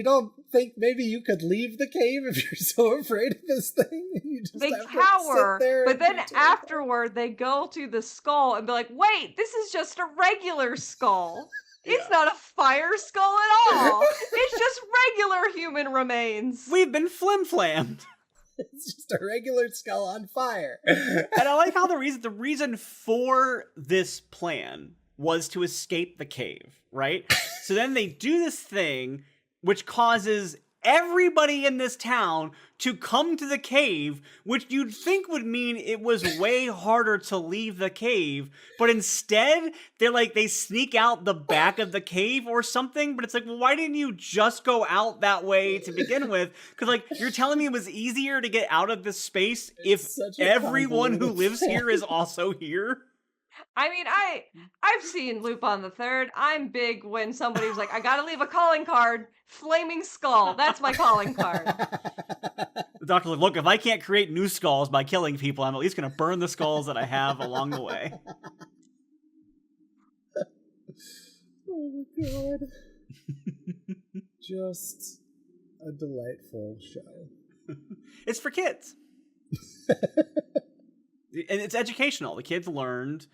don't think maybe you could leave the cave if you're so afraid of this thing? You just they have cower, to sit there but then afterward they go to the skull and be like, wait, this is just a regular skull. It's not a fire skull at all. It's just regular human remains. We've been flim-flammed. It's just a regular skull on fire. And I like how the reason for this plan was to escape the cave, right? So then they do this thing which causes everybody in this town to come to the cave, which you'd think would mean it was way harder to leave the cave, but instead they sneak out the back of the cave or something. But it's like, well, why didn't you just go out that way to begin with? Because like, you're telling me it was easier to get out of this space if everyone who lives here is also here. I mean, I've seen Lupin the Third. I'm big when somebody's like, I gotta leave a calling card. Flaming skull. That's my calling card. The doctor's like, look, if I can't create new skulls by killing people, I'm at least going to burn the skulls that I have along the way. Oh my god. Just a delightful show. It's for kids. And it's educational. The kids learned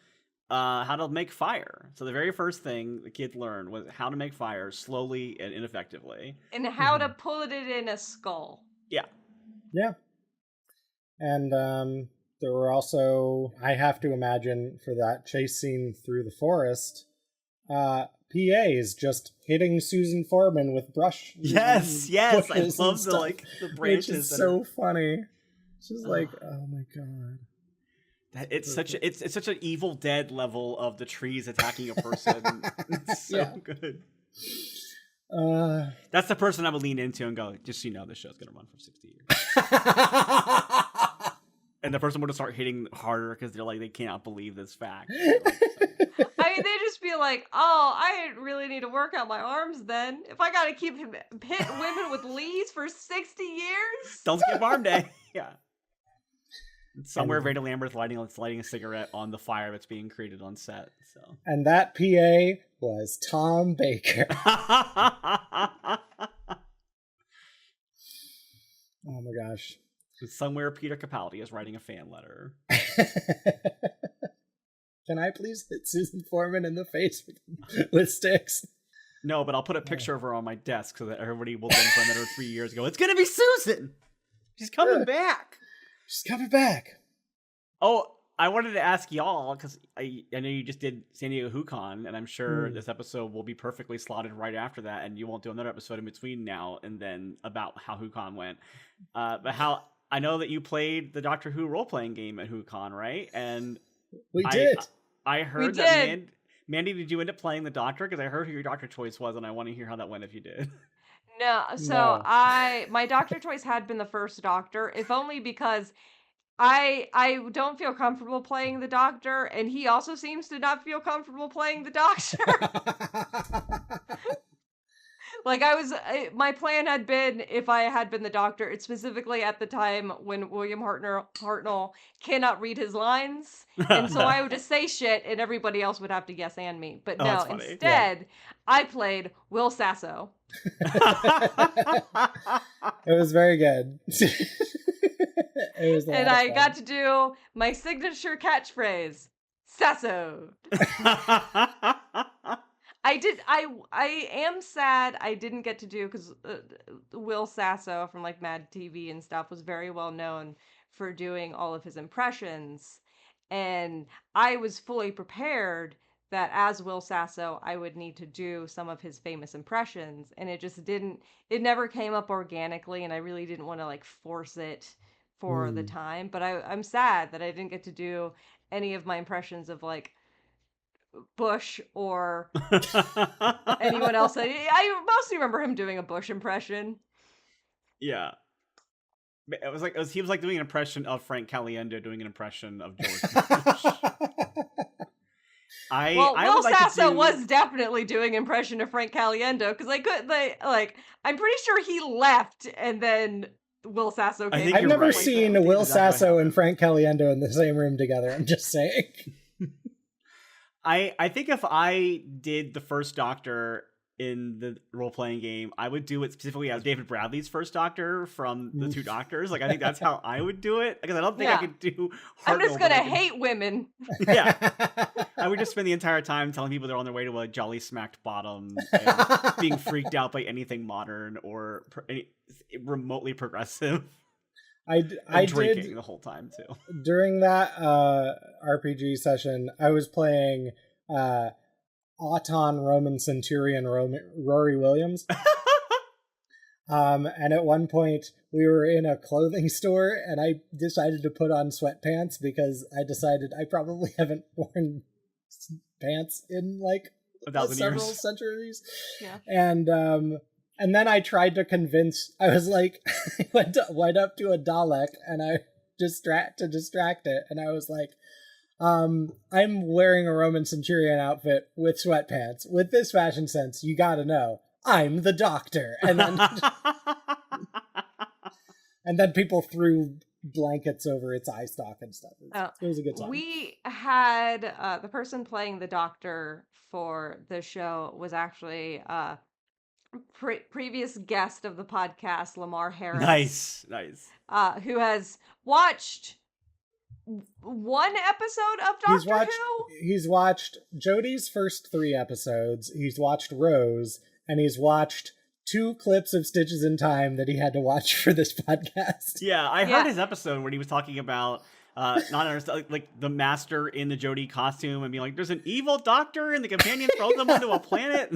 how to make fire. So the very first thing the kids learned was how to make fire slowly and ineffectively. And how to put it in a skull. Yeah. Yeah. And there were also, I have to imagine, for that chase scene through the forest, PAs just hitting Susan Foreman with brush. Yes. I love the branches. Which is so funny. It's just like, oh my god. It's such an Evil Dead level of the trees attacking a person. It's so good. That's the person I would lean into and go, just so you know, this show's gonna run for 60 years. And the person would start hitting harder because they're like, they cannot believe this fact. I mean, they just be like, oh, I really need to work out my arms then. If I gotta keep hit women with leads for 60 years? Don't skip arm day. Yeah. Somewhere Veda Lamberth lighting a cigarette on the fire that's being created on set. So. And that PA was Tom Baker. Oh my gosh. Somewhere Peter Capaldi is writing a fan letter. Can I please hit Susan Foreman in the face with sticks? No, but I'll put a picture of her on my desk so that everybody will then for another 3 years go, it's going to be Susan! She's coming back! She's coming back. Oh, I wanted to ask y'all, because I know you just did San Diego HooCon, and I'm sure this episode will be perfectly slotted right after that, and you won't do another episode in between now and then about how HooCon went. But how I know that you played the Doctor Who role-playing game at HooCon, right? And we did. I heard that Mandy, did you end up playing the Doctor? Because I heard who your Doctor choice was, and I want to hear how that went if you did. No, so my Doctor choice had been the first Doctor, if only because I don't feel comfortable playing the Doctor, and he also seems to not feel comfortable playing the Doctor. Like, my plan had been, if I had been the Doctor, it's specifically at the time when William Hartnell cannot read his lines, and so I would just say shit, and everybody else would have to yes and me. But no, instead, I played Will Sasso. It was very good. It was and I got to do my signature catchphrase, Sasso. I am sad I didn't get to do, because Will Sasso from like Mad TV and stuff was very well known for doing all of his impressions, and I was fully prepared that as Will Sasso I would need to do some of his famous impressions, and it never came up organically, and I really didn't want to like force it for the time, but I'm sad that I didn't get to do any of my impressions of like Bush or anyone else. I mostly remember him doing a Bush impression. Yeah. It was like he was like doing an impression of Frank Caliendo doing an impression of George Bush. Will Sasso was definitely doing an impression of Frank Caliendo, because I'm pretty sure he left and then Will Sasso came. I've never seen Will Sasso and Frank Caliendo in the same room together. I'm just saying. I think if I did the first Doctor in the role-playing game, I would do it specifically as David Bradley's first Doctor from the two Doctors. Like, I think that's how I would do it, because I don't think I could do Hartnell. I'm just gonna hate women. Yeah. I would just spend the entire time telling people they're on their way to a jolly smacked bottom and being freaked out by anything modern or remotely progressive. I drinking did the whole time too. During that RPG session, I was playing Auton Roman Centurion Rory Williams. And at one point we were in a clothing store and I decided to put on sweatpants because I decided I probably haven't worn pants in like several centuries. Yeah. And then I tried to convince, I was like, I went up to a Dalek and I to distract it. And I was like, I'm wearing a Roman centurion outfit with sweatpants. With this fashion sense, you gotta know, I'm the doctor. And then people threw blankets over its eye stalk and stuff. It was a good time. We had the person playing the doctor for the show was actually previous guest of the podcast, Lamar Harris. Nice. Who has watched one episode of Doctor Who? He's watched Jodie's first 3 episodes, he's watched Rose, and he's watched 2 clips of Stitches in Time that he had to watch for this podcast. Yeah, I heard his episode where he was talking about not understand, like the master in the Jodie costume and being like, there's an evil doctor and the companion throws them onto a planet.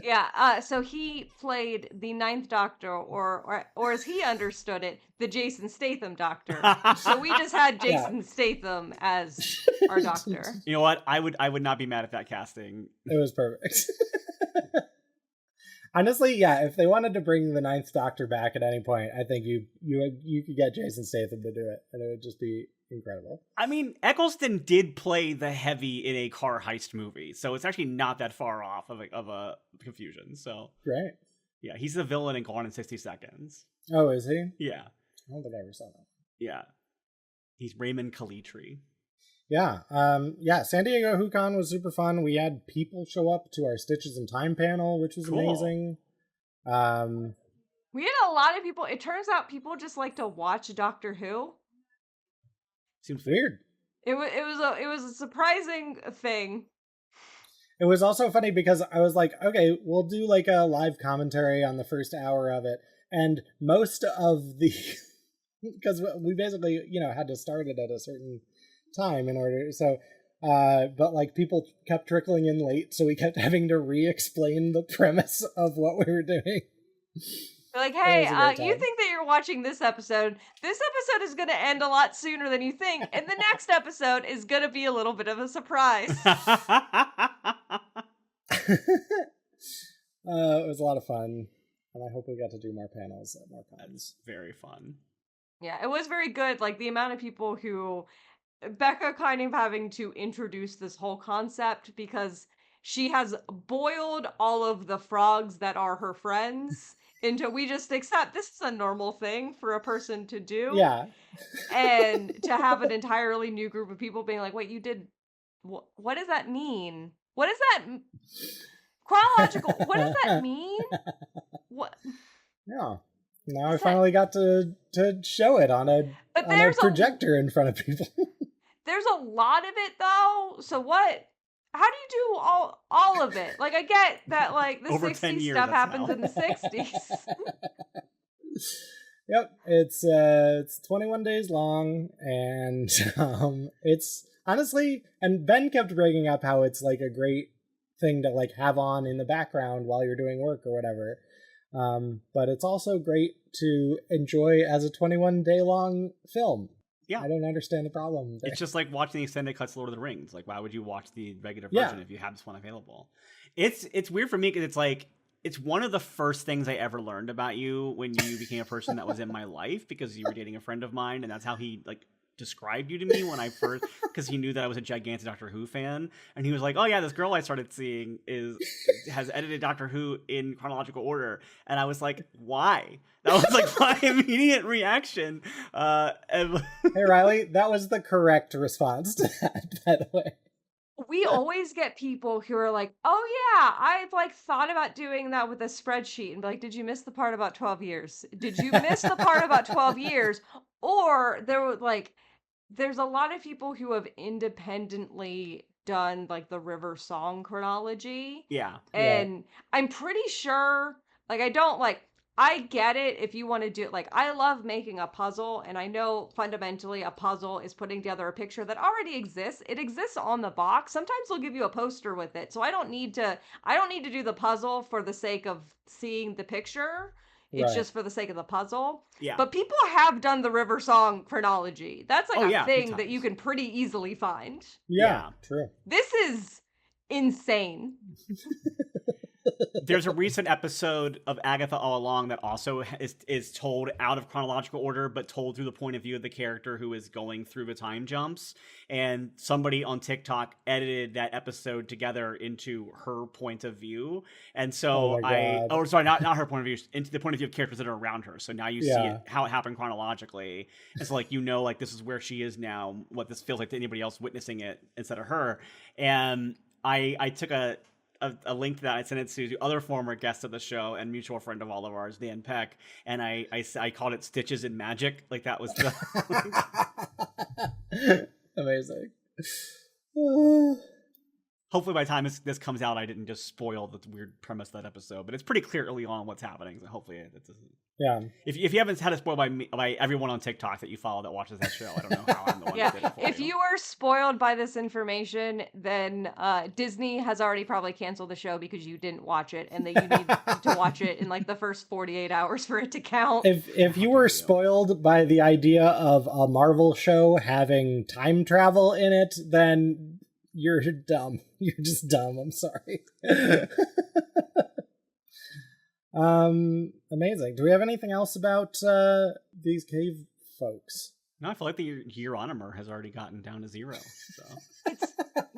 Yeah, so he played the 9th Doctor, or as he understood it, the Jason Statham Doctor. So we just had Jason Statham as our doctor. You know what? I would not be mad at that casting. It was perfect. Honestly, yeah, if they wanted to bring the 9th Doctor back at any point, I think you could get Jason Statham to do it, and it would just be incredible. I mean, Eccleston did play the heavy in a car heist movie, so it's actually not that far off of a confusion. So right, yeah, he's the villain in Gone in 60 Seconds. Oh, is he? Yeah, I don't think I ever saw that. Yeah, he's Raymond Calitri. Yeah, San Diego WhoCon was super fun. We had people show up to our Stitches in Time panel, which was amazing. We had a lot of people. It turns out people just like to watch Doctor Who. Seems weird. It was a surprising thing. It was also funny because I was like, okay, we'll do like a live commentary on the first hour of it, and most of the because we basically had to start it at a certain time in order, so but like people kept trickling in late, so we kept having to re-explain the premise of what we were doing. They're like, hey, you think that you're watching this episode is going to end a lot sooner than you think, and the next episode is going to be a little bit of a surprise. It was a lot of fun, and I hope we got to do more panels at more times. Very fun. Yeah, it was very good. Like the amount of people who Becca kind of having to introduce this whole concept because she has boiled all of the frogs that are her friends into we just accept this is a normal thing for a person to do. Yeah. And to have an entirely new group of people being like, wait, you did what does that mean? What is that chronological? What does that mean? What? Yeah. Now I finally got to show it on a projector in front of people. There's a lot of it though. So what? How do you do all of it? Like I get that like the 60s stuff happens in the 60s. Yep, it's 21 days long, and it's honestly, and Ben kept bringing up how it's like a great thing to like have on in the background while you're doing work or whatever. But it's also great to enjoy as a 21-day long film. Yeah. I don't understand the problem there. It's just like watching the extended cuts of Lord of the Rings. Like, why would you watch the regular version if you have this one available? It's weird for me because it's like, it's one of the first things I ever learned about you when you became a person that was in my life, because you were dating a friend of mine, and that's how he like described you to me when I first, because he knew that I was a gigantic Doctor Who fan, and he was like, oh yeah, this girl I started seeing has edited Doctor Who in chronological order, and I was like, why? That was like my immediate reaction. Hey Riley, that was the correct response to that, by the way. We always get people who are like, oh yeah, I've like thought about doing that with a spreadsheet, and be like, did you miss the part about 12 years? Did you miss the part about 12 years? Or there were like, there's a lot of people who have independently done like the River Song chronology. Yeah. And I'm pretty sure, like, I get it if you want to do it. Like, I love making a puzzle, and I know fundamentally a puzzle is putting together a picture that already exists. It exists on the box. Sometimes they'll give you a poster with it. So I don't need to do the puzzle for the sake of seeing the picture. It's just for the sake of the puzzle. Yeah. But people have done the River Song chronology. That's like a thing that you can pretty easily find. Yeah, true. This is insane. There's a recent episode of Agatha All Along that also is told out of chronological order, but told through the point of view of the character who is going through the time jumps. And somebody on TikTok edited that episode together into her point of view. And so not her point of view, into the point of view of characters that are around her. So now you see it, how it happened chronologically. And so like, like this is where she is now, what this feels like to anybody else witnessing it instead of her. And I took a link to that. I sent it to other former guests of the show and mutual friend of all of ours, Dan Peck, and I called it Stitches in Magic. Like that was the amazing. Hopefully by the time this comes out, I didn't just spoil the weird premise of that episode, but it's pretty clear early on what's happening. So hopefully it doesn't. Yeah. If you haven't had it spoiled by everyone on TikTok that you follow that watches that show, I don't know how I'm the one that did it for if you are spoiled by this information, then Disney has already probably canceled the show because you didn't watch it, and that you need to watch it in like the first 48 hours for it to count. If you were spoiled by the idea of a Marvel show having time travel in it, then you're dumb. You're just dumb. I'm sorry. Amazing. Do we have anything else about these cave folks? No, I feel like the Hieronymer has already gotten down to 0. So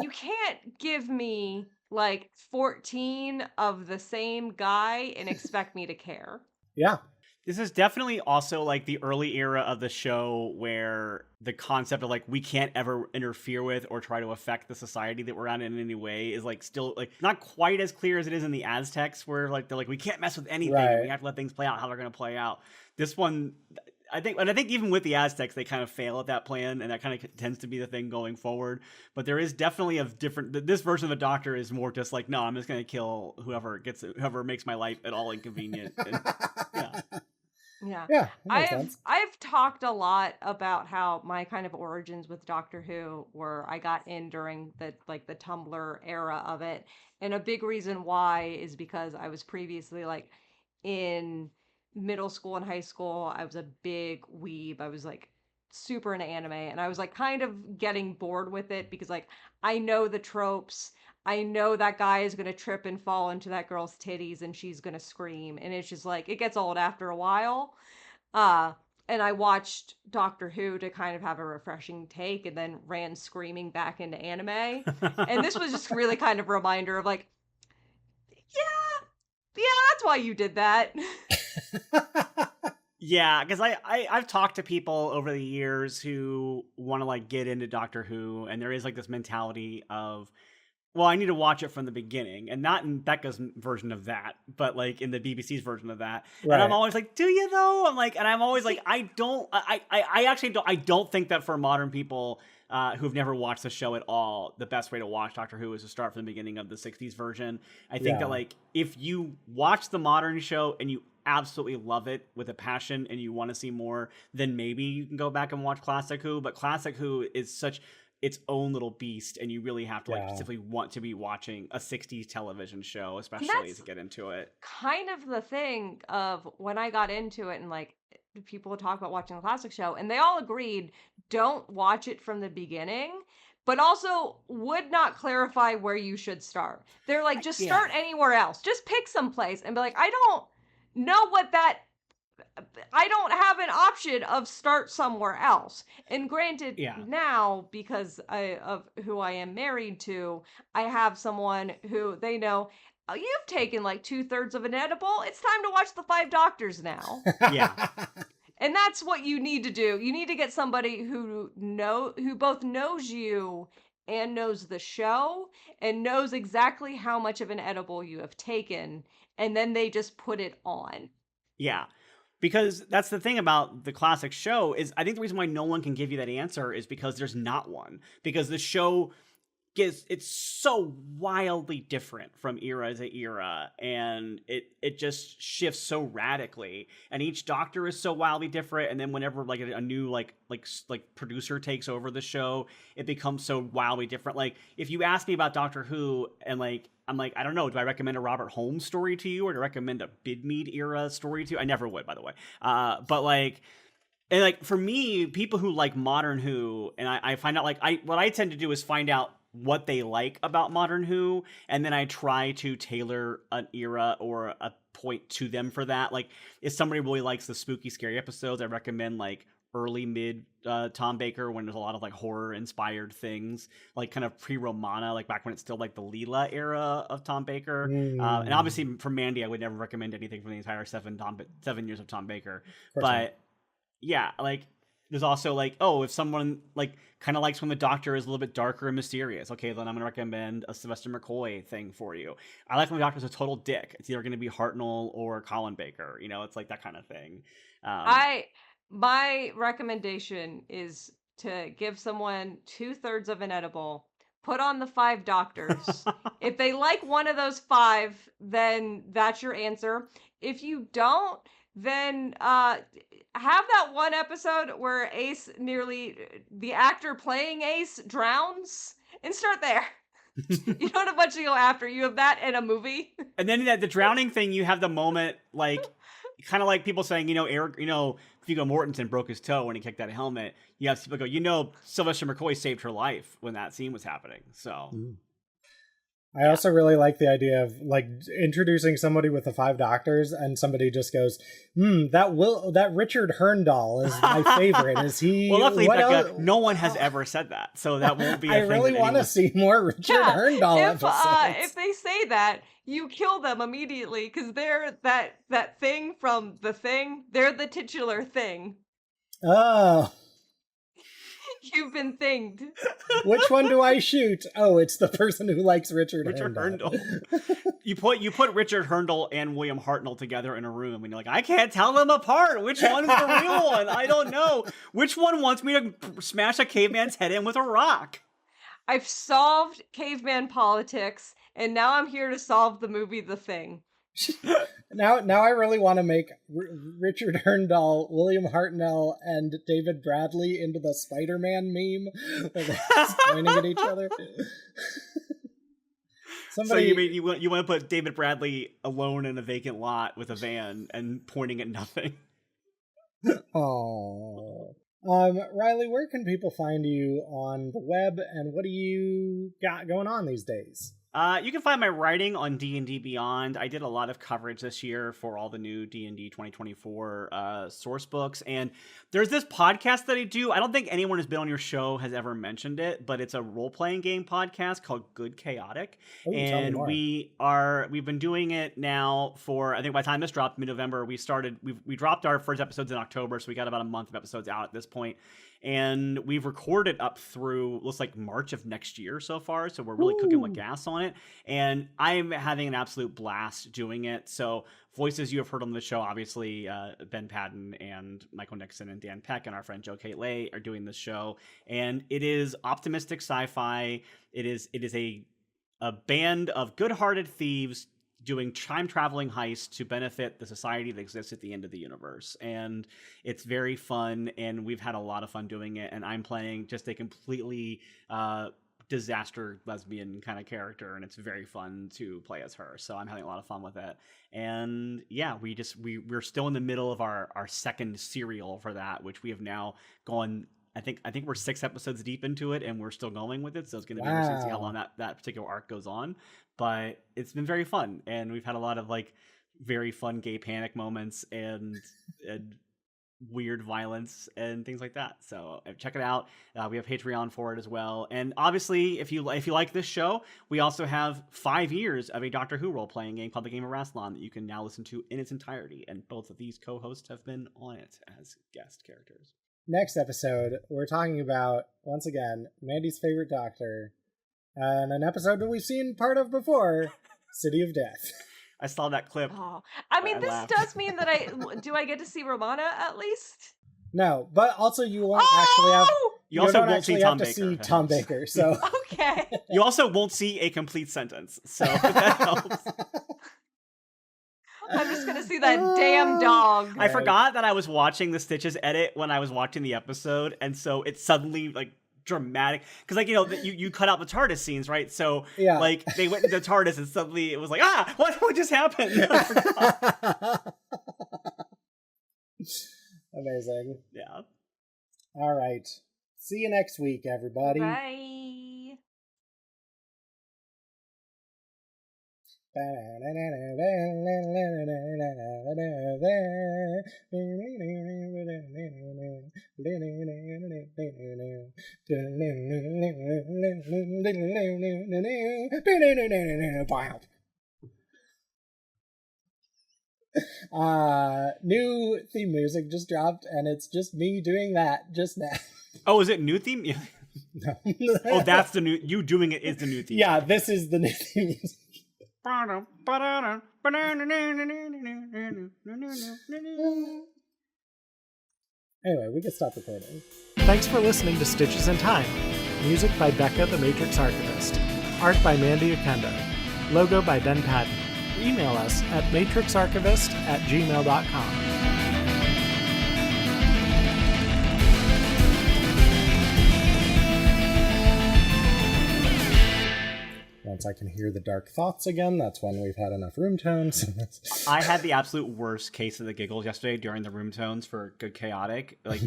you can't give me like 14 of the same guy and expect me to care. Yeah. This is definitely also like the early era of the show where the concept of like we can't ever interfere with or try to affect the society that we're at in any way is like still like not quite as clear as it is in the Aztecs, where like they're like we can't mess with anything. Right. We have to let things play out how they're going to play out. This one, I think even with the Aztecs, they kind of fail at that plan, and that kind of tends to be the thing going forward. But there is definitely this version of the Doctor is more just like, no, I'm just going to kill whoever makes my life at all inconvenient. And, yeah. I've talked a lot about how my kind of origins with Doctor Who were I got in during the Tumblr era of it, and a big reason why is because I was previously like in middle school and high school, I was a big weeb. I was like super into anime, and I was like kind of getting bored with it because like I know the tropes. I know that guy is going to trip and fall into that girl's titties and she's going to scream. And it's just like, it gets old after a while. And I watched Doctor Who to kind of have a refreshing take and then ran screaming back into anime. And this was just really kind of a reminder of like, yeah, that's why you did that. Yeah, because I've talked to people over the years who want to like get into Doctor Who, and there is like this mentality of, well, I need to watch it from the beginning, and not in Becca's version of that, but like in the BBC's version of that. Right. And I'm always like, do you though? I'm always like, I don't think that for modern people who've never watched the show at all, the best way to watch Doctor Who is to start from the beginning of the 60s version. I think that like if you watch the modern show and you absolutely love it with a passion and you want to see more, then maybe you can go back and watch Classic Who. But Classic Who is such its own little beast, and you really have to like specifically want to be watching a 60s television show, especially to get into it. Kind of the thing of when I got into it, and like people would talk about watching the classic show, and they all agreed, don't watch it from the beginning, but also would not clarify where you should start. They're like, just start anywhere else. Just pick some place and be like, I don't know I don't have an option of start somewhere else. And granted, now, because of who I am married to, I have someone who they know, you've taken like 2/3 of an edible. It's time to watch The Five Doctors now. Yeah. And that's what you need to do. You need to get somebody who both knows you and knows the show and knows exactly how much of an edible you have taken. And then they just put it on. Yeah. Because that's the thing about the classic show is I think the reason why no one can give you that answer is because there's not one. Because the show it's so wildly different from era to era, and it just shifts so radically, and each Doctor is so wildly different, and then whenever like a new like producer takes over the show, it becomes so wildly different. Like if you ask me about Doctor Who and like I'm like, I don't know, do I recommend a Robert Holmes story to you or do I recommend a Bidmead era story to you? I never would, by the way. But like, and like for me, people who like modern Who, and I find out like what I tend to do is find out what they like about Modern Who, and then I try to tailor an era or a point to them for that. Like, if somebody really likes the spooky, scary episodes, I recommend like early mid Tom Baker, when there's a lot of like horror inspired things, like kind of pre-Romana, like back when it's still like the Leela era of Tom Baker. And obviously for Mandy, I would never recommend anything from the entire 7 years of Tom Baker. But yeah, like there's also like, oh, if someone like kind of likes when the Doctor is a little bit darker and mysterious, okay, then I'm gonna recommend a Sylvester McCoy thing for you. I like when the Doctor's a total dick. It's either gonna be Hartnell or Colin Baker. You know, it's like that kind of thing. My recommendation is to give someone 2/3 of an edible, put on the 5 Doctors. If they like one of those 5, then that's your answer. If you don't, then have that one episode where Ace the actor playing Ace drowns, and start there. You don't have much to go after. You have that in a movie. And then the drowning thing, you have the moment, like, kind of like people saying, Eric, Viggo Mortensen broke his toe when he kicked that helmet. You have people go, Sylvester McCoy saved her life when that scene was happening. So I also really like the idea of like introducing somebody with the 5 Doctors, and somebody just goes, that Richard Hurndall is my favorite. Is he? Well, luckily, Becca, no one has ever said that, so that won't be. I really want to see more Richard Hurndall episodes. If they say that, you kill them immediately, because they're that thing from The Thing. They're the titular thing. Oh. You've been thinged. Which one do I shoot? Oh, it's the person who likes Richard Hurndall. You put Richard Hurndall and William Hartnell together in a room, and you're like, I can't tell them apart. Which one's the real one? I don't know. Which one wants me to smash a caveman's head in with a rock? I've solved caveman politics, and now I'm here to solve the movie The Thing. Now I really want to make Richard Hurndall, William Hartnell, and David Bradley into the Spider-Man meme where they're just pointing at each other. So you mean you want to put David Bradley alone in a vacant lot with a van and pointing at nothing? Oh. Riley, where can people find you on the web, and what do you got going on these days? You can find my writing on D&D Beyond. I did a lot of coverage this year for all the new D&D 2024 source books. And there's this podcast that I do. I don't think anyone who's been on your show has ever mentioned it, but it's a role-playing game podcast called Good Chaotic. Ooh, and we've been doing it now for, I think by the time this dropped, mid-November, we dropped our first episodes in October, so we got about a month of episodes out at this point. And we've recorded up through, looks like March of next year so far. So we're really cooking with gas on it. And I'm having an absolute blast doing it. So voices you have heard on the show, obviously, Ben Padden and Michael Nixon and Dan Peck and our friend Joe Kate Lay are doing this show. And it is optimistic sci-fi. It is a band of good-hearted thieves doing time-traveling heists to benefit the society that exists at the end of the universe. And it's very fun, and we've had a lot of fun doing it, and I'm playing just a completely disaster lesbian kind of character, and it's very fun to play as her. So I'm having a lot of fun with it. And yeah, we're still in the middle of our second serial for that, which we have now gone... I think we're 6 episodes deep into it, and we're still going with it. So it's going to be interesting to see how long that particular arc goes on. But it's been very fun, and we've had a lot of like very fun gay panic moments and weird violence and things like that. So check it out. We have Patreon for it as well. And obviously, if you like this show, we also have 5 years of a Doctor Who role-playing game called The Game of Rassilon that you can now listen to in its entirety. And both of these co-hosts have been on it as guest characters. Next episode, we're talking about, once again, Mandy's favorite Doctor, and an episode that we've seen part of before, City of Death. I saw that clip. Oh, I mean, this does mean that I get to see Romana at least? No, but also you won't actually have... You also don't won't actually see have Tom to Baker. see Tom Baker, so... Okay. You also won't see a complete sentence, so that helps. I'm just gonna see that damn dog. I forgot that I was watching the Stitches edit when I was watching the episode, and so it's suddenly like dramatic because like you cut out the TARDIS scenes, right? So yeah, like they went into the TARDIS and suddenly it was like what just happened? Amazing. Yeah. All right. See you next week, everybody. Bye. New theme music just dropped, and it's just me doing that just now. Oh, is it new theme? No. Oh, that's the new. You doing it is the new theme. Yeah, this is the new theme music. Anyway, we can stop recording. Thanks for listening to Stitches in Time. Music by Becca the Matrix Archivist. Art by Mandy Akenda. Logo by Ben Padden. Email us at matrixarchivist@gmail.com. Once I can hear the dark thoughts again, that's when we've had enough room tones. I had the absolute worst case of the giggles yesterday during the room tones for Good Chaotic. Like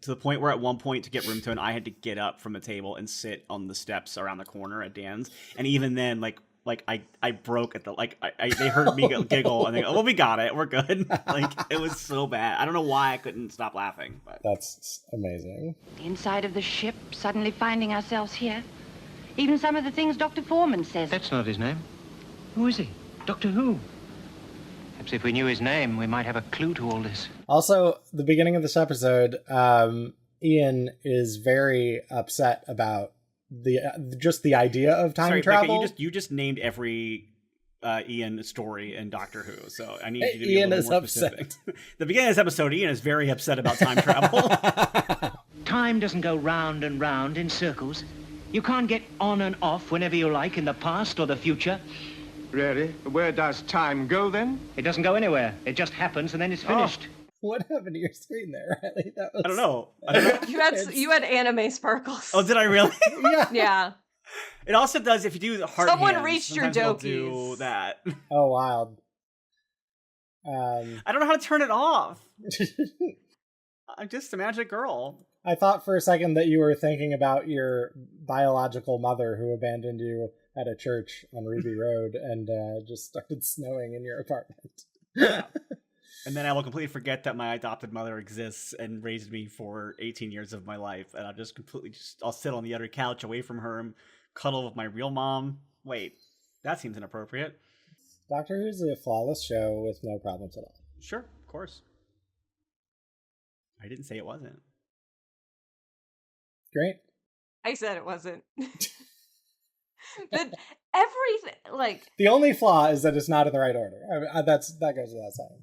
to the point where at one point to get room tone, I had to get up from a table and sit on the steps around the corner at Dan's. And even then, I broke at the, they heard me giggle and they go, well, we got it. We're good. It was so bad. I don't know why I couldn't stop laughing. But That's amazing. The inside of the ship, suddenly finding ourselves here. Even some of the things Dr. Foreman says. That's not his name. Who is he? Doctor Who? Perhaps if we knew his name, we might have a clue to all this. Also, the beginning of this episode, Ian is very upset about the idea of time travel. Becca, you just named every Ian story in Doctor Who, so I need you to be Ian a little more is specific. upset. The beginning of this episode, Ian is very upset about time travel. Time doesn't go round and round in circles. You can't get on and off whenever you like in the past or the future. Really? Where does time go, then? It doesn't go anywhere. It just happens and then it's finished. What happened to your screen there, Riley? That was... I don't know. You had anime sparkles. Oh, did I really? Yeah. Yeah. It also does if you do the heart Someone hands, reached your sometimes it'll dokies. do that. Oh, wild. I don't know how to turn it off. I'm just a magic girl. I thought for a second that you were thinking about your biological mother who abandoned you at a church on Ruby Road and just started snowing in your apartment. Yeah. And then I will completely forget that my adopted mother exists and raised me for 18 years of my life. And I'll just I'll sit on the other couch away from her and cuddle with my real mom. Wait, that seems inappropriate. Doctor Who's a flawless show with no problems at all. Sure, of course. I didn't say it wasn't. Great. I said it wasn't. But everything, The only flaw is that it's not in the right order. That goes without saying.